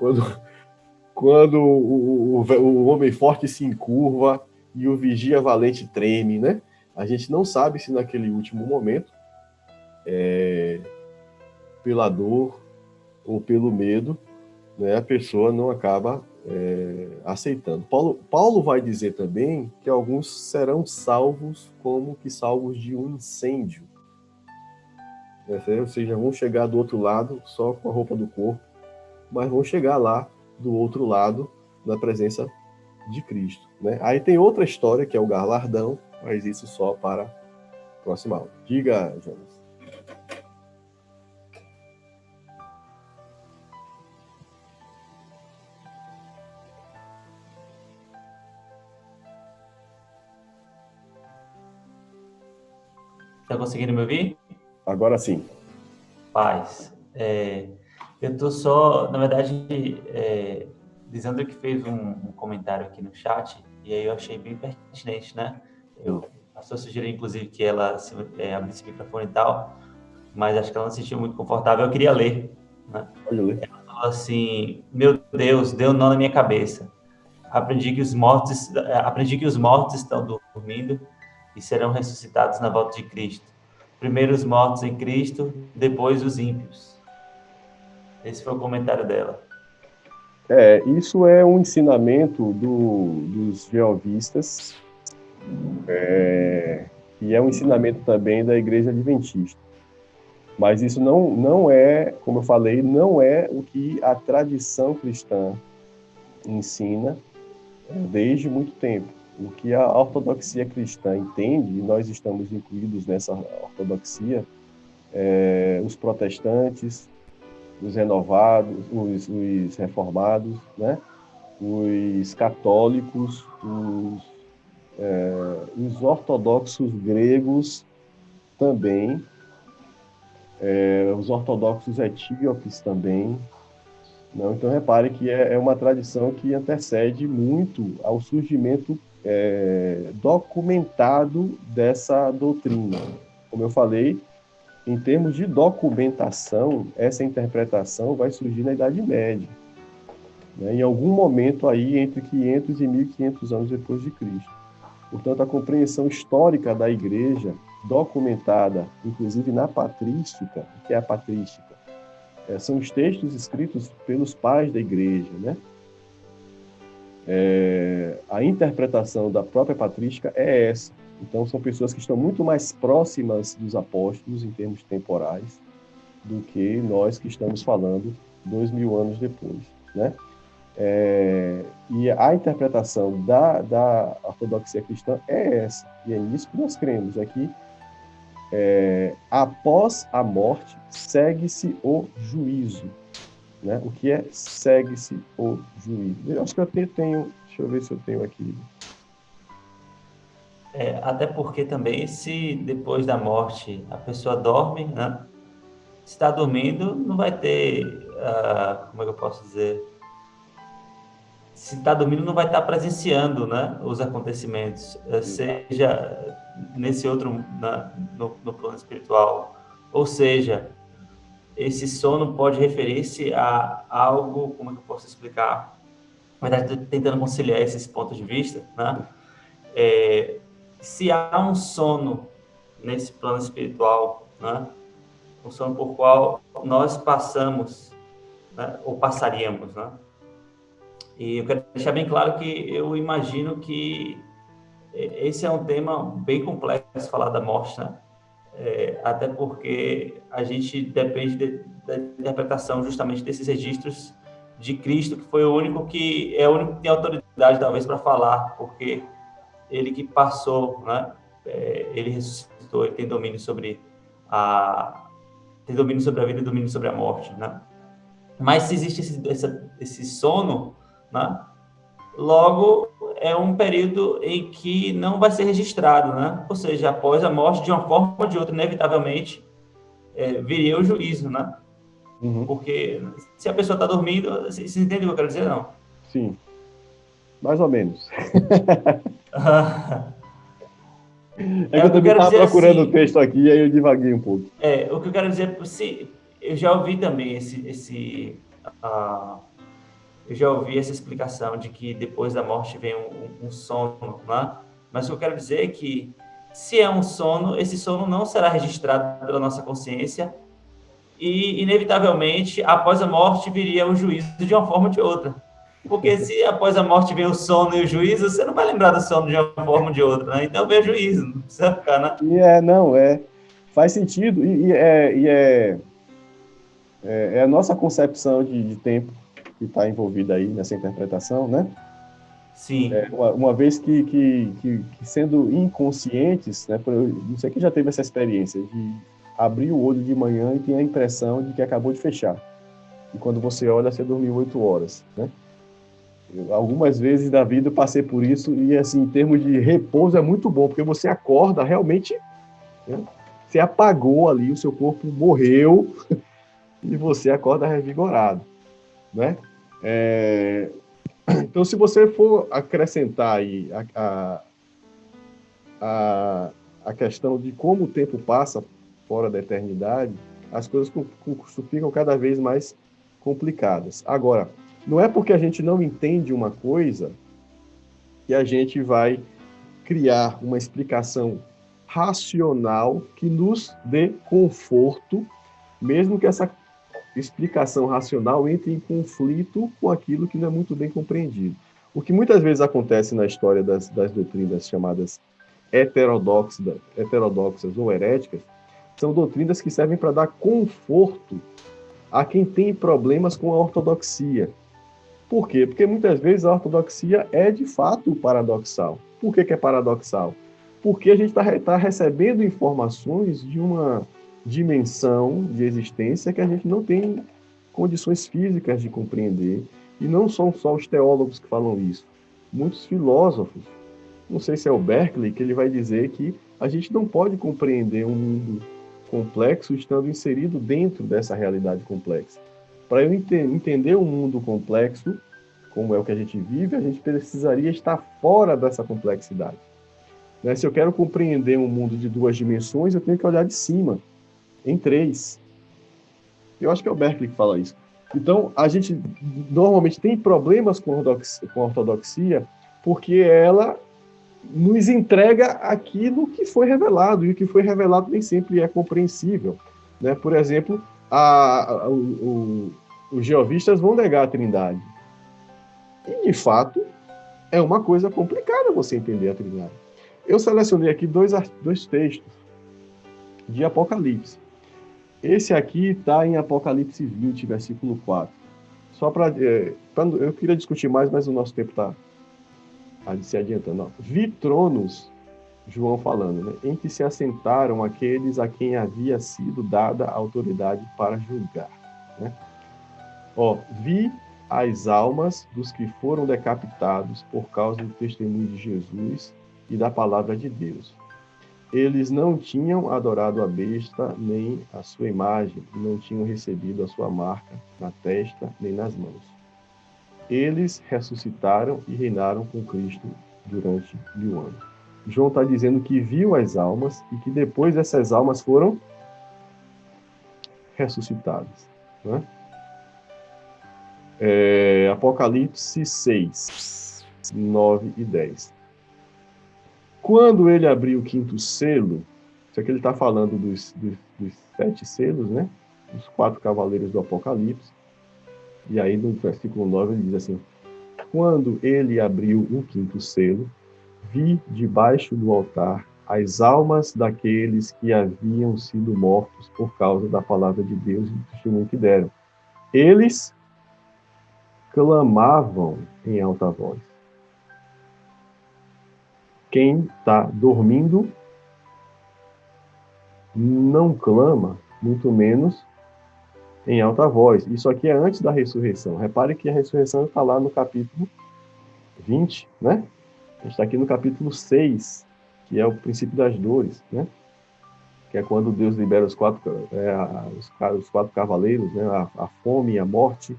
B: quando o homem forte se encurva e o vigia valente treme, né? A gente não sabe se naquele último momento, pela dor ou pelo medo, né, a pessoa não acaba aceitando. Paulo vai dizer também que alguns serão salvos como que salvos de um incêndio. Ou seja, vão chegar do outro lado só com a roupa do corpo, mas vão chegar lá do outro lado na presença de Cristo. Né? Aí tem outra história que é o galardão, mas isso só para a próxima aula. Diga, Jonas.
C: Está conseguindo me ouvir?
B: Agora sim.
C: Paz. Eu estou só, na verdade, Lisandra que fez um comentário aqui no chat, e aí eu achei bem pertinente, né? O pastor sugeriu, inclusive, que ela abrisse o microfone e tal, mas acho que ela não se sentiu muito confortável. Eu queria ler, né?
B: Pode ler.
C: Ela falou assim, meu Deus, deu um nó na minha cabeça. Aprendi que os mortos estão dormindo e serão ressuscitados na volta de Cristo. Primeiro os mortos em Cristo, depois os ímpios. Esse foi o comentário dela.
B: Isso é um ensinamento dos jeovistas, e é um ensinamento também da Igreja Adventista. Mas isso não é, como eu falei, não é o que a tradição cristã ensina desde muito tempo. O que a ortodoxia cristã entende, e nós estamos incluídos nessa ortodoxia, os protestantes, os renovados, os reformados, né? Os católicos, os ortodoxos gregos também, os ortodoxos etíopes também. Não? Então, repare que é uma tradição que antecede muito ao surgimento documentado dessa doutrina. Como eu falei, em termos de documentação, essa interpretação vai surgir na Idade Média, né? Em algum momento aí entre 500 e 1500 anos depois de Cristo. Portanto, a compreensão histórica da Igreja, documentada, inclusive na patrística, o que é a patrística? São os textos escritos pelos pais da Igreja, né? A interpretação da própria patrística é essa. Então, são pessoas que estão muito mais próximas dos apóstolos em termos temporais do que nós que estamos falando 2000 anos depois, né? E a interpretação da ortodoxia cristã é essa, e é nisso que nós cremos, é que após a morte segue-se o juízo, né? O que é segue-se o juízo? Eu acho que eu tenho, deixa eu ver se eu tenho aqui.
C: Até porque também, se depois da morte a pessoa dorme, né? Se está dormindo, não vai ter, como é que eu posso dizer? Se está dormindo, não vai estar presenciando, né, os acontecimentos, seja nesse outro, no plano espiritual, ou seja, esse sono pode referir-se a algo, como é que eu posso explicar? Na verdade, estou tentando conciliar esses pontos de vista, né? Se há um sono nesse plano espiritual, né? Um sono por qual nós passamos, né? Ou passaríamos, né? E eu quero deixar bem claro que eu imagino que esse é um tema bem complexo, falar da morte, né? Até porque a gente depende da interpretação justamente desses registros de Cristo, que foi o único que tem autoridade talvez para falar, porque ele que passou, né? Ele ressuscitou, ele tem domínio sobre a vida e domínio sobre a morte, né? Mas se existe esse sono, né? Logo, é um período em que não vai ser registrado, né? Ou seja, após a morte, de uma forma ou de outra, inevitavelmente, viria o juízo, né?
B: Uhum.
C: Porque se a pessoa está dormindo, você entende o que eu quero dizer, não?
B: Sim, mais ou menos. É que eu
C: O que eu
B: também
C: quero
B: estava
C: dizer
B: procurando o
C: assim,
B: texto aqui e aí eu divaguei um pouco.
C: o que eu quero dizer, eu já ouvi também eu já ouvi essa explicação de que depois da morte vem um sono, né? Mas o que eu quero dizer é que, se é um sono, esse sono não será registrado pela nossa consciência e, inevitavelmente, após a morte viria o juízo de uma forma ou de outra. Porque se após a morte vem o sono e o juízo, você não vai lembrar do sono de uma forma ou de outra, né? Então vem o juízo, não precisa ficar, né?
B: Não, faz sentido é a nossa concepção de tempo que está envolvida aí nessa interpretação, né?
C: Sim.
B: Uma vez que sendo inconscientes, né? Não sei quem já teve essa experiência de abrir o olho de manhã e ter a impressão de que acabou de fechar. E quando você olha, você dormiu 8 horas, né? Algumas vezes da vida eu passei por isso e, assim, em termos de repouso é muito bom, porque você acorda realmente, né? Você apagou ali, o seu corpo morreu e você acorda revigorado, né? Então, se você for acrescentar aí a questão de como o tempo passa fora da eternidade, as coisas ficam cada vez mais complicadas. Agora, não é porque a gente não entende uma coisa que a gente vai criar uma explicação racional que nos dê conforto, mesmo que essa explicação racional entre em conflito com aquilo que não é muito bem compreendido. O que muitas vezes acontece na história das doutrinas chamadas heterodoxas ou heréticas são doutrinas que servem para dar conforto a quem tem problemas com a ortodoxia. Por quê? Porque muitas vezes a ortodoxia é de fato paradoxal. Por que é paradoxal? Porque a gente está recebendo informações de uma dimensão de existência que a gente não tem condições físicas de compreender. E não são só os teólogos que falam isso. Muitos filósofos, não sei se é o Berkeley, que ele vai dizer que a gente não pode compreender um mundo complexo estando inserido dentro dessa realidade complexa. Para eu entender um mundo complexo, como é o que a gente vive, a gente precisaria estar fora dessa complexidade. Né? Se eu quero compreender um mundo de 2 dimensões, eu tenho que olhar de cima, em 3. Eu acho que é o Berkeley que fala isso. Então, a gente normalmente tem problemas com a ortodoxia porque ela nos entrega aquilo que foi revelado, e o que foi revelado nem sempre é compreensível. Né? Por exemplo, os jeovistas vão negar a Trindade. E, de fato, é uma coisa complicada você entender a Trindade. Eu selecionei aqui dois textos de Apocalipse. Esse aqui está em Apocalipse 20, versículo 4. Só eu queria discutir mais, mas o nosso tempo está se adiantando. Vi tronos, João falando, né, em que se assentaram aqueles a quem havia sido dada a autoridade para julgar. Né? Vi as almas dos que foram decapitados por causa do testemunho de Jesus e da palavra de Deus. Eles não tinham adorado a besta nem a sua imagem, e não tinham recebido a sua marca na testa nem nas mãos. Eles ressuscitaram e reinaram com Cristo durante 1000 anos. João está dizendo que viu as almas e que depois essas almas foram ressuscitados. Né? Apocalipse 6, 9 e 10. Quando ele abriu o quinto selo, isso aqui ele está falando dos 7 selos, né? Os 4 cavaleiros do Apocalipse. E aí no versículo 9 ele diz assim: quando ele abriu o quinto selo, vi debaixo do altar as almas daqueles que haviam sido mortos por causa da palavra de Deus e do testemunho que deram. Eles clamavam em alta voz. Quem está dormindo não clama, muito menos em alta voz. Isso aqui é antes da ressurreição. Repare que a ressurreição está lá no capítulo 20, né? A gente está aqui no capítulo 6, que é o princípio das dores, né? Que é quando Deus libera os quatro cavaleiros, né? A fome, a morte,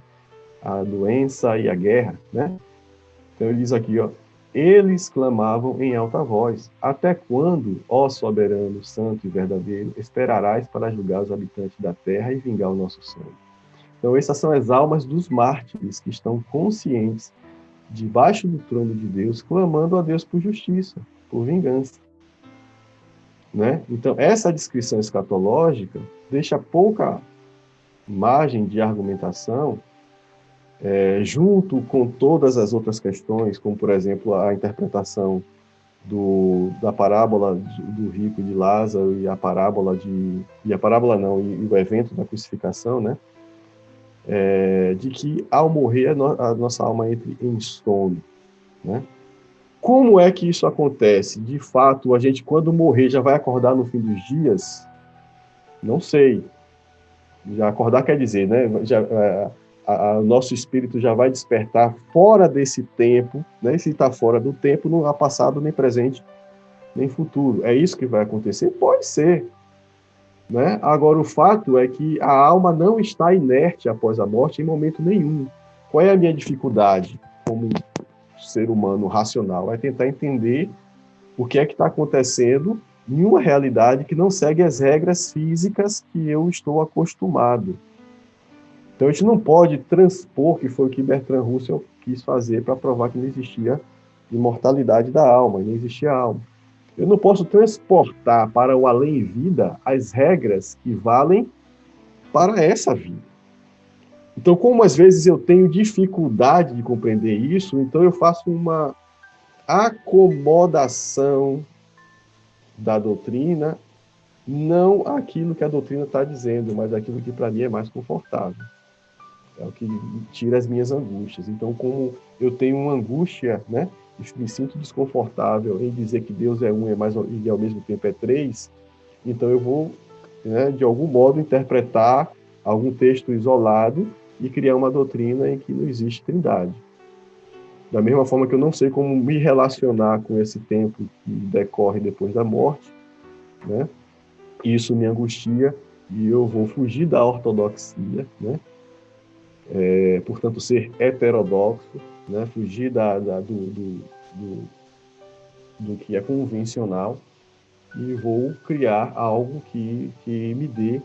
B: a doença e a guerra, né? Então ele diz aqui, ó, eles clamavam em alta voz: até quando, ó soberano, santo e verdadeiro, esperarás para julgar os habitantes da terra e vingar o nosso sangue? Então essas são as almas dos mártires que estão conscientes debaixo do trono de Deus, clamando a Deus por justiça, por vingança. Né? Então essa descrição escatológica deixa pouca margem de argumentação junto com todas as outras questões, como, por exemplo, a interpretação da parábola do rico de Lázaro e a parábola e o evento da crucificação, né? De que, ao morrer, a nossa alma entra em sono. Né? Como é que isso acontece? De fato, a gente, quando morrer, já vai acordar no fim dos dias? Não sei. Já acordar quer dizer, né? O nosso espírito já vai despertar fora desse tempo, né? Se está fora do tempo, não há passado, nem presente, nem futuro. É isso que vai acontecer? Pode ser. Né? Agora, o fato é que a alma não está inerte após a morte em momento nenhum. Qual é a minha dificuldade como ser humano racional? É tentar entender o que é que está acontecendo em uma realidade que não segue as regras físicas que eu estou acostumado. Então, a gente não pode transpor, que foi o que Bertrand Russell quis fazer para provar que não existia imortalidade da alma, não existia alma. Eu não posso transportar para o além-vida as regras que valem para essa vida. Então, como às vezes eu tenho dificuldade de compreender isso, então eu faço uma acomodação da doutrina, não aquilo que a doutrina está dizendo, mas aquilo que para mim é mais confortável. É o que tira as minhas angústias. Então, como eu tenho uma angústia, né, me sinto desconfortável em dizer que Deus é um e ao mesmo tempo é três, então eu vou, né, de algum modo, interpretar algum texto isolado e criar uma doutrina em que não existe trindade. Da mesma forma que eu não sei como me relacionar com esse tempo que decorre depois da morte, né, isso me angustia e eu vou fugir da ortodoxia, né, portanto, ser heterodoxo, né, fugir do que é convencional e vou criar algo que me dê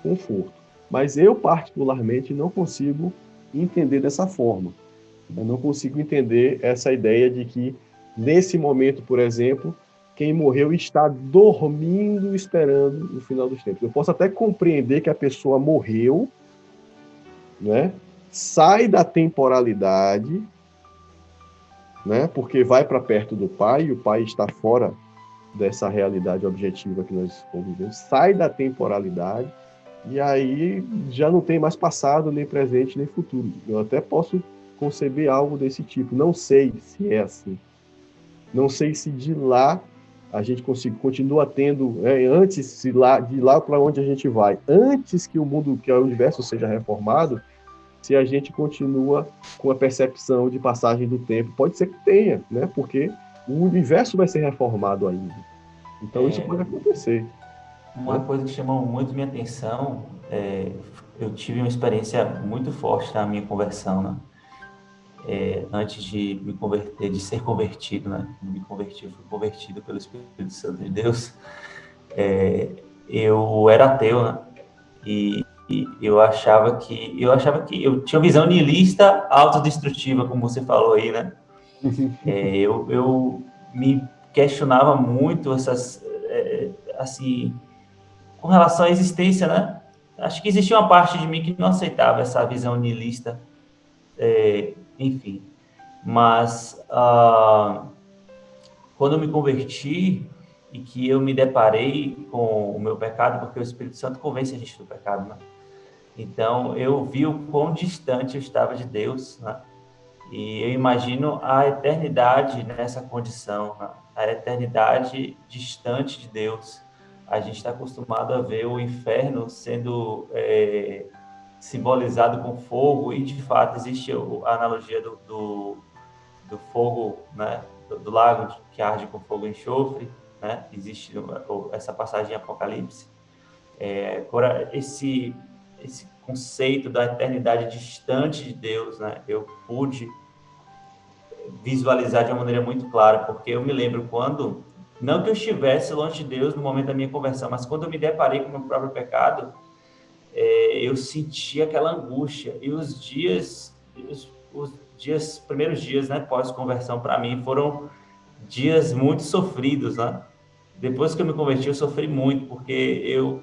B: conforto. Mas eu, particularmente, não consigo entender dessa forma. Eu não consigo entender essa ideia de que, nesse momento, por exemplo, quem morreu está dormindo, esperando o final dos tempos. Eu posso até compreender que a pessoa morreu, né? Sai da temporalidade, né? Porque vai para perto do Pai, e o Pai está fora dessa realidade objetiva que nós convivemos, sai da temporalidade, e aí já não tem mais passado, nem presente, nem futuro. Eu até posso conceber algo desse tipo, não sei se é assim. Não sei se de lá a gente continua tendo, antes de lá para onde a gente vai, antes que o universo seja reformado, se a gente continua com a percepção de passagem do tempo. Pode ser que tenha, né? Porque o universo vai ser reformado ainda. Então isso pode acontecer.
C: Uma coisa que chamou muito minha atenção, eu tive uma experiência muito forte na minha conversão, né? Antes de me converter, de ser convertido, né? Me converti, fui convertido pelo Espírito Santo de Deus. Eu era ateu, né? E eu achava que eu tinha uma visão niilista autodestrutiva, como você falou aí, né? Eu me questionava muito assim, com relação à existência, né? Acho que existia uma parte de mim que não aceitava essa visão niilista, enfim. Mas quando eu me converti e que eu me deparei com o meu pecado, porque o Espírito Santo convence a gente do pecado, né? Então eu vi o quão distante eu estava de Deus, né? E eu imagino a eternidade nessa condição, né? A eternidade distante de Deus. A gente está acostumado a ver o inferno sendo simbolizado com fogo, e de fato existe a analogia do fogo, né? Do lago que arde com fogo e enxofre, né? Existe essa passagem em Apocalipse. Agora, esse conceito da eternidade distante de Deus, né? Eu pude visualizar de uma maneira muito clara, porque eu me lembro quando, não que eu estivesse longe de Deus no momento da minha conversão, mas quando eu me deparei com o meu próprio pecado, eu senti aquela angústia. E os primeiros dias, né, pós-conversão, para mim, foram dias muito sofridos, né? Depois que eu me converti, eu sofri muito, porque eu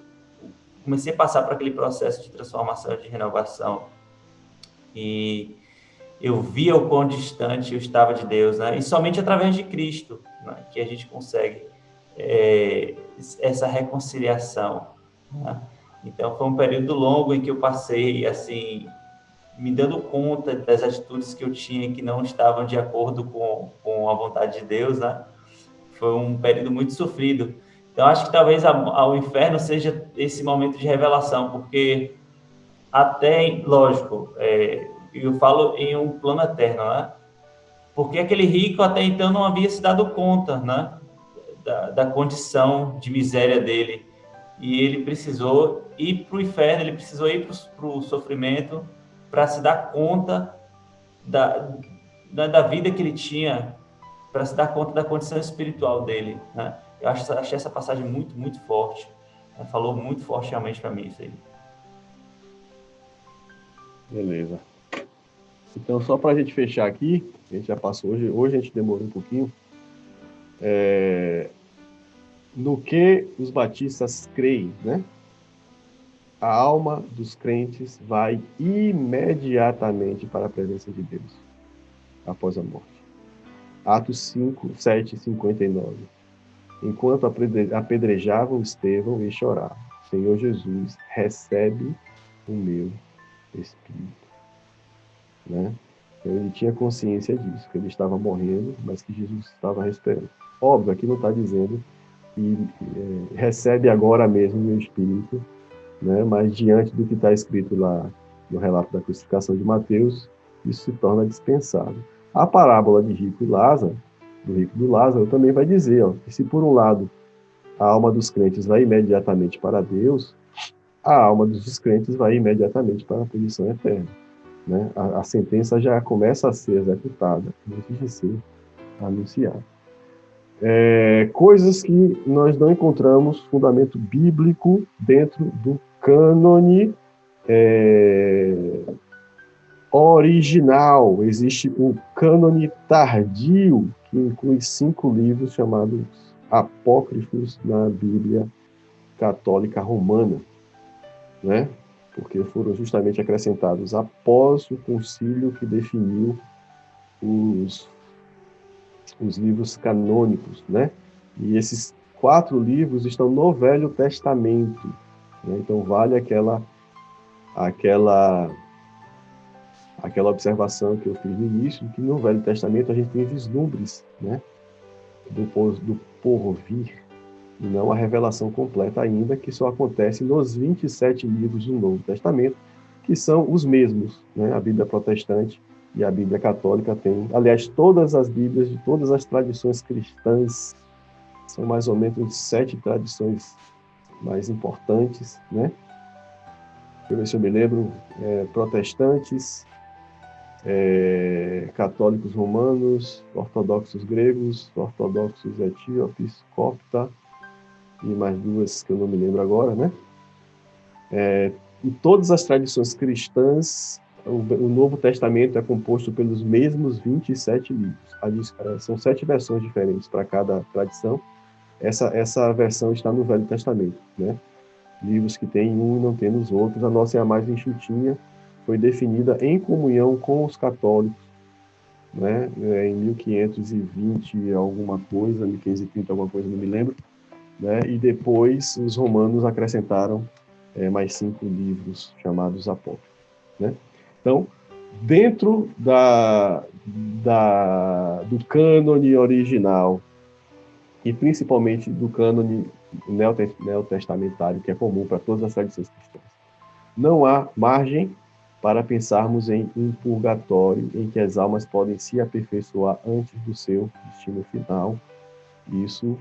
C: comecei a passar por aquele processo de transformação, de renovação. E eu via o quão distante eu estava de Deus, né? E somente através de Cristo, né, que a gente consegue essa reconciliação, né? Então, foi um período longo em que eu passei, assim, me dando conta das atitudes que eu tinha que não estavam de acordo com a vontade de Deus, né? Foi um período muito sofrido. Então, acho que talvez o inferno seja esse momento de revelação, porque até, lógico, eu falo em um plano eterno, né? Porque aquele rico até então não havia se dado conta, né? Da condição de miséria dele. E ele precisou ir para o inferno, ele precisou ir para o sofrimento para se dar conta da vida que ele tinha, para se dar conta da condição espiritual dele, né? Eu achei essa passagem muito, muito forte. Falou muito forte realmente para mim isso aí.
B: Beleza. Então, só para a gente fechar aqui, a gente já passou hoje a gente demorou um pouquinho. No que os batistas creem, né? A alma dos crentes vai imediatamente para a presença de Deus após a morte. Atos 5, 7, 59. Enquanto apedrejavam Estevão e choravam, Senhor Jesus, recebe o meu espírito. Né? Então, ele tinha consciência disso, que ele estava morrendo, mas que Jesus estava respirando. Óbvio, aqui não está dizendo que recebe agora mesmo o meu espírito, né? Mas diante do que está escrito lá no relato da crucificação de Mateus, isso se torna dispensável. A parábola de rico e Lázaro, do rico e do Lázaro, também vai dizer, ó, que se por um lado a alma dos crentes vai imediatamente para Deus, a alma dos descrentes vai imediatamente para a punição eterna. Né? A sentença já começa a ser executada antes de ser anunciada. Coisas que nós não encontramos fundamento bíblico dentro do cânone original. Existe um cânone tardio, que inclui 5 livros chamados apócrifos na Bíblia Católica Romana, né? Porque foram justamente acrescentados após o concílio que definiu os livros canônicos, né? E esses 4 livros estão no Velho Testamento, né? Então vale aquela observação que eu fiz no início, que no Velho Testamento a gente tem vislumbres, né? do porvir, e não a revelação completa ainda, que só acontece nos 27 livros do Novo Testamento, que são os mesmos, né? A Bíblia protestante e a Bíblia católica têm, aliás, todas as Bíblias de todas as tradições cristãs, são mais ou menos 7 tradições mais importantes, né? Deixa eu ver se eu me lembro, protestantes, católicos romanos, ortodoxos gregos, ortodoxos etíopes, copta, e mais 2 que eu não me lembro agora, né? Em todas as tradições cristãs, o Novo Testamento é composto pelos mesmos 27 livros. São 7 versões diferentes para cada tradição. Essa versão está no Velho Testamento, né? Livros que tem um e não tem nos outros. A nossa é a mais enxutinha, foi definida em comunhão com os católicos, né? Em 1520 alguma coisa, 1530 alguma coisa, não me lembro, né? E depois os romanos acrescentaram mais 5 livros chamados apócrifos, né? Então, dentro do cânone original e principalmente do cânone neotestamentário, que é comum para todas as tradições cristãs, não há margem para pensarmos em um purgatório em que as almas podem se aperfeiçoar antes do seu destino final. Isso,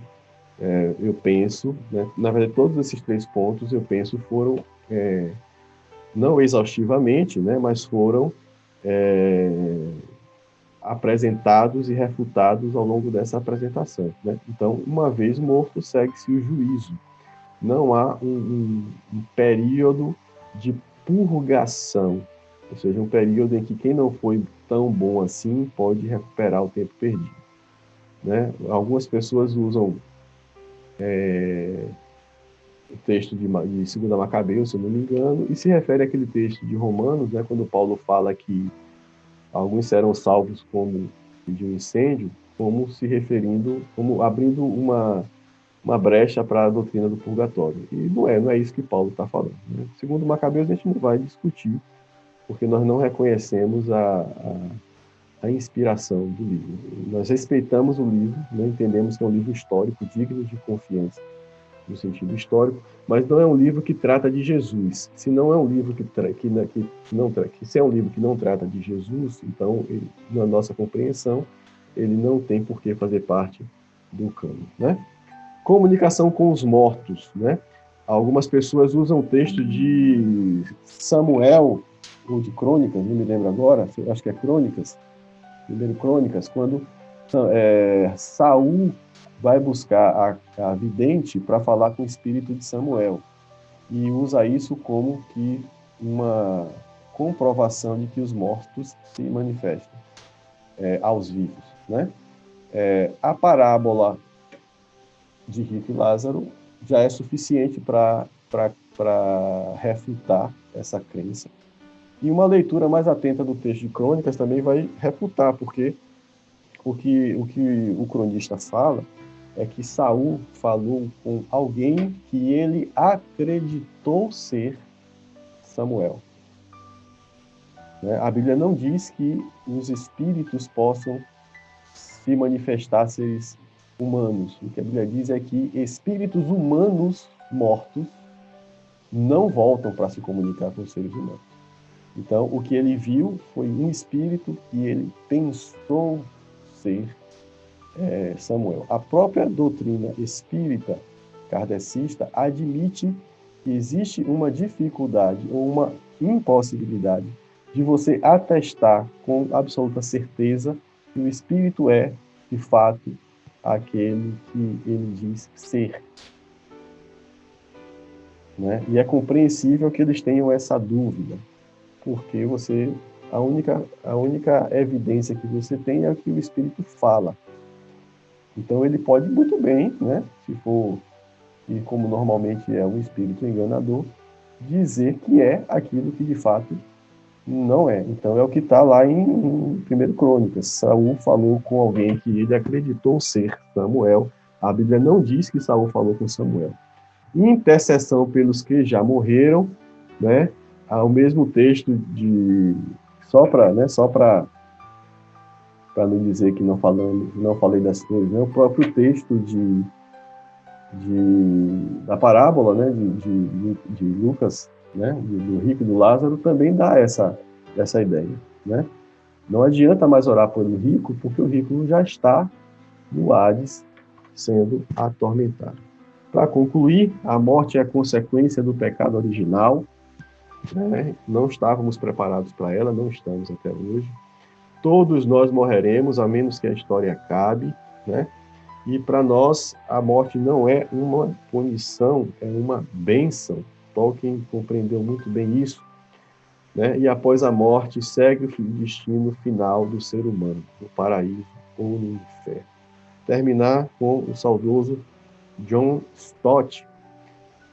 B: eu penso, né? Na verdade, todos esses 3 pontos, eu penso, foram, não exaustivamente, né? Mas foram apresentados e refutados ao longo dessa apresentação, né? Então, uma vez morto, segue-se o juízo. Não há um período de purgação, ou seja, um período em que quem não foi tão bom assim pode recuperar o tempo perdido, né? Algumas pessoas usam o texto de 2 Macabeus, se eu não me engano, e se refere àquele texto de Romanos, né, quando Paulo fala que alguns serão salvos como de um incêndio, como se referindo, como abrindo uma brecha para a doutrina do purgatório. E não é isso que Paulo está falando, né? Segundo Macabeus, a gente não vai discutir, porque nós não reconhecemos a inspiração do livro. Nós respeitamos o livro, né? Entendemos que é um livro histórico, digno de confiança, no sentido histórico, mas não é um livro que trata de Jesus. Se não é um livro se é um livro que não trata de Jesus, então, na nossa compreensão, ele não tem por que fazer parte do cânon, né? Comunicação com os mortos, né? Algumas pessoas usam o texto de Samuel, ou de Crônicas, não me lembro agora, acho que é Crônicas, primeiro Crônicas, quando Saul vai buscar a vidente para falar com o espírito de Samuel, e usa isso como que uma comprovação de que os mortos se manifestam aos vivos, né? A parábola de Rico e Lázaro já é suficiente para refutar essa crença. E uma leitura mais atenta do texto de Crônicas também vai refutar, porque o que o cronista fala é que Saul falou com alguém que ele acreditou ser Samuel. A Bíblia não diz que os espíritos possam se manifestar seres humanos. O que a Bíblia diz é que espíritos humanos mortos não voltam para se comunicar com os seres humanos. Então, o que ele viu foi um espírito que ele pensou ser Samuel. A própria doutrina espírita kardecista admite que existe uma dificuldade ou uma impossibilidade de você atestar com absoluta certeza que o espírito é, de fato, aquele que ele diz ser. Né? E é compreensível que eles tenham essa dúvida, porque a única evidência que você tem é o que o espírito fala. Então ele pode muito bem, né, se for, e como normalmente é um espírito enganador, dizer que é aquilo que de fato não é. Então é o que está lá em 1 Crônicas. Saul falou com alguém que ele acreditou ser Samuel. A Bíblia não diz que Saul falou com Samuel. Intercessão pelos que já morreram, né? Ao mesmo texto só para não dizer que não falei das coisas, né? O próprio texto da parábola, né? de Lucas, né? Do rico e do Lázaro, também dá essa ideia, né? Não adianta mais orar pelo rico, porque o rico já está no Hades sendo atormentado. Para concluir, a morte é a consequência do pecado original, né? Não estávamos preparados para ela, não estamos até hoje. Todos nós morreremos, a menos que a história acabe, né? E para nós, a morte não é uma punição, é uma bênção. Tolkien compreendeu muito bem isso, né? E após a morte, segue o destino final do ser humano, no paraíso ou no inferno. Terminar com o saudoso John Stott.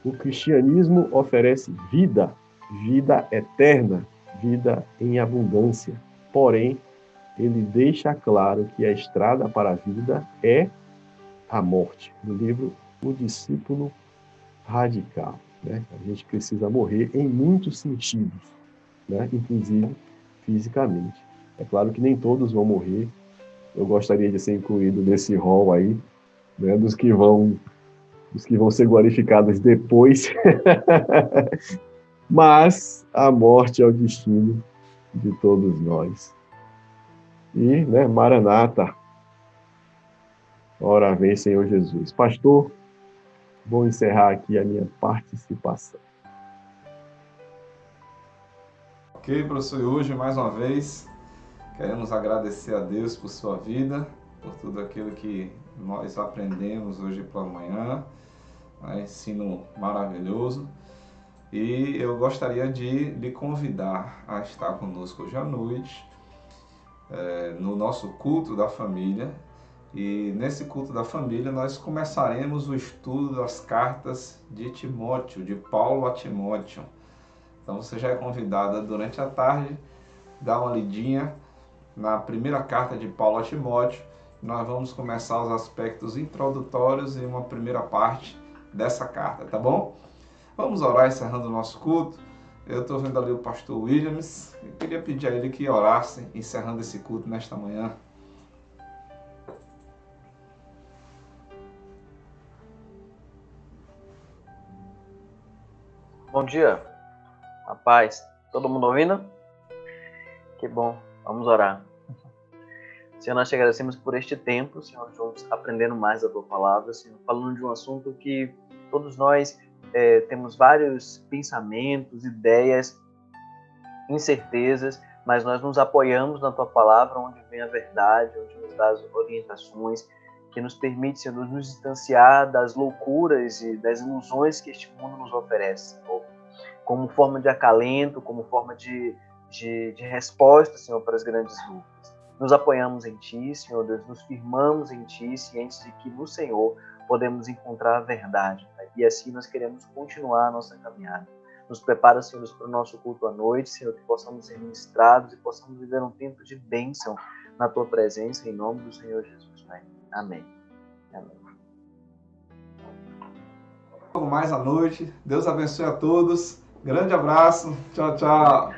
B: O cristianismo oferece vida, vida eterna, vida em abundância. Porém, ele deixa claro que a estrada para a vida é a morte. No livro O Discípulo Radical, né? A gente precisa morrer em muitos sentidos, né? Inclusive fisicamente. É claro que nem todos vão morrer. Eu gostaria de ser incluído nesse rol aí, né? Dos que vão ser glorificados depois. Mas a morte é o destino de todos nós. E, né, Maranata, ora vem, Senhor Jesus. Pastor, vou encerrar aqui a minha participação.
A: Ok, professor, e hoje, mais uma vez, queremos agradecer a Deus por sua vida, por tudo aquilo que nós aprendemos hoje pela manhã, né? Ensino maravilhoso. E eu gostaria de lhe convidar a estar conosco hoje à noite, no nosso culto da família. E nesse culto da família nós começaremos o estudo das cartas de Timóteo, de Paulo a Timóteo. Então você já é convidada durante a tarde, dar uma lidinha na primeira carta de Paulo a Timóteo. Nós vamos começar os aspectos introdutórios e uma primeira parte dessa carta, tá bom? Vamos orar encerrando o nosso culto. Eu estou vendo ali o pastor Williams e queria pedir a ele que orasse encerrando esse culto nesta manhã.
D: Bom dia, a paz. Todo mundo ouvindo? Que bom, vamos orar. Senhor, nós te agradecemos por este tempo, Senhor, juntos aprendendo mais da Tua Palavra, Senhor, falando de um assunto que todos nós temos vários pensamentos, ideias, incertezas, mas nós nos apoiamos na Tua Palavra, onde vem a verdade, onde nos dá as orientações, que nos permite, Senhor, nos distanciar das loucuras e das ilusões que este mundo nos oferece, Senhor, como forma de acalento, como forma de resposta, Senhor, para as grandes lutas. Nos apoiamos em Ti, Senhor Deus, nos firmamos em Ti, cientes de que no Senhor podemos encontrar a verdade, Pai. E assim nós queremos continuar a nossa caminhada. Nos prepara, Senhor, para o nosso culto à noite, Senhor, que possamos ser ministrados e possamos viver um tempo de bênção na Tua presença, em nome do Senhor Jesus, Pai. Amém. Amém.
A: Logo mais à noite. Deus abençoe a todos. Grande abraço. Tchau, tchau.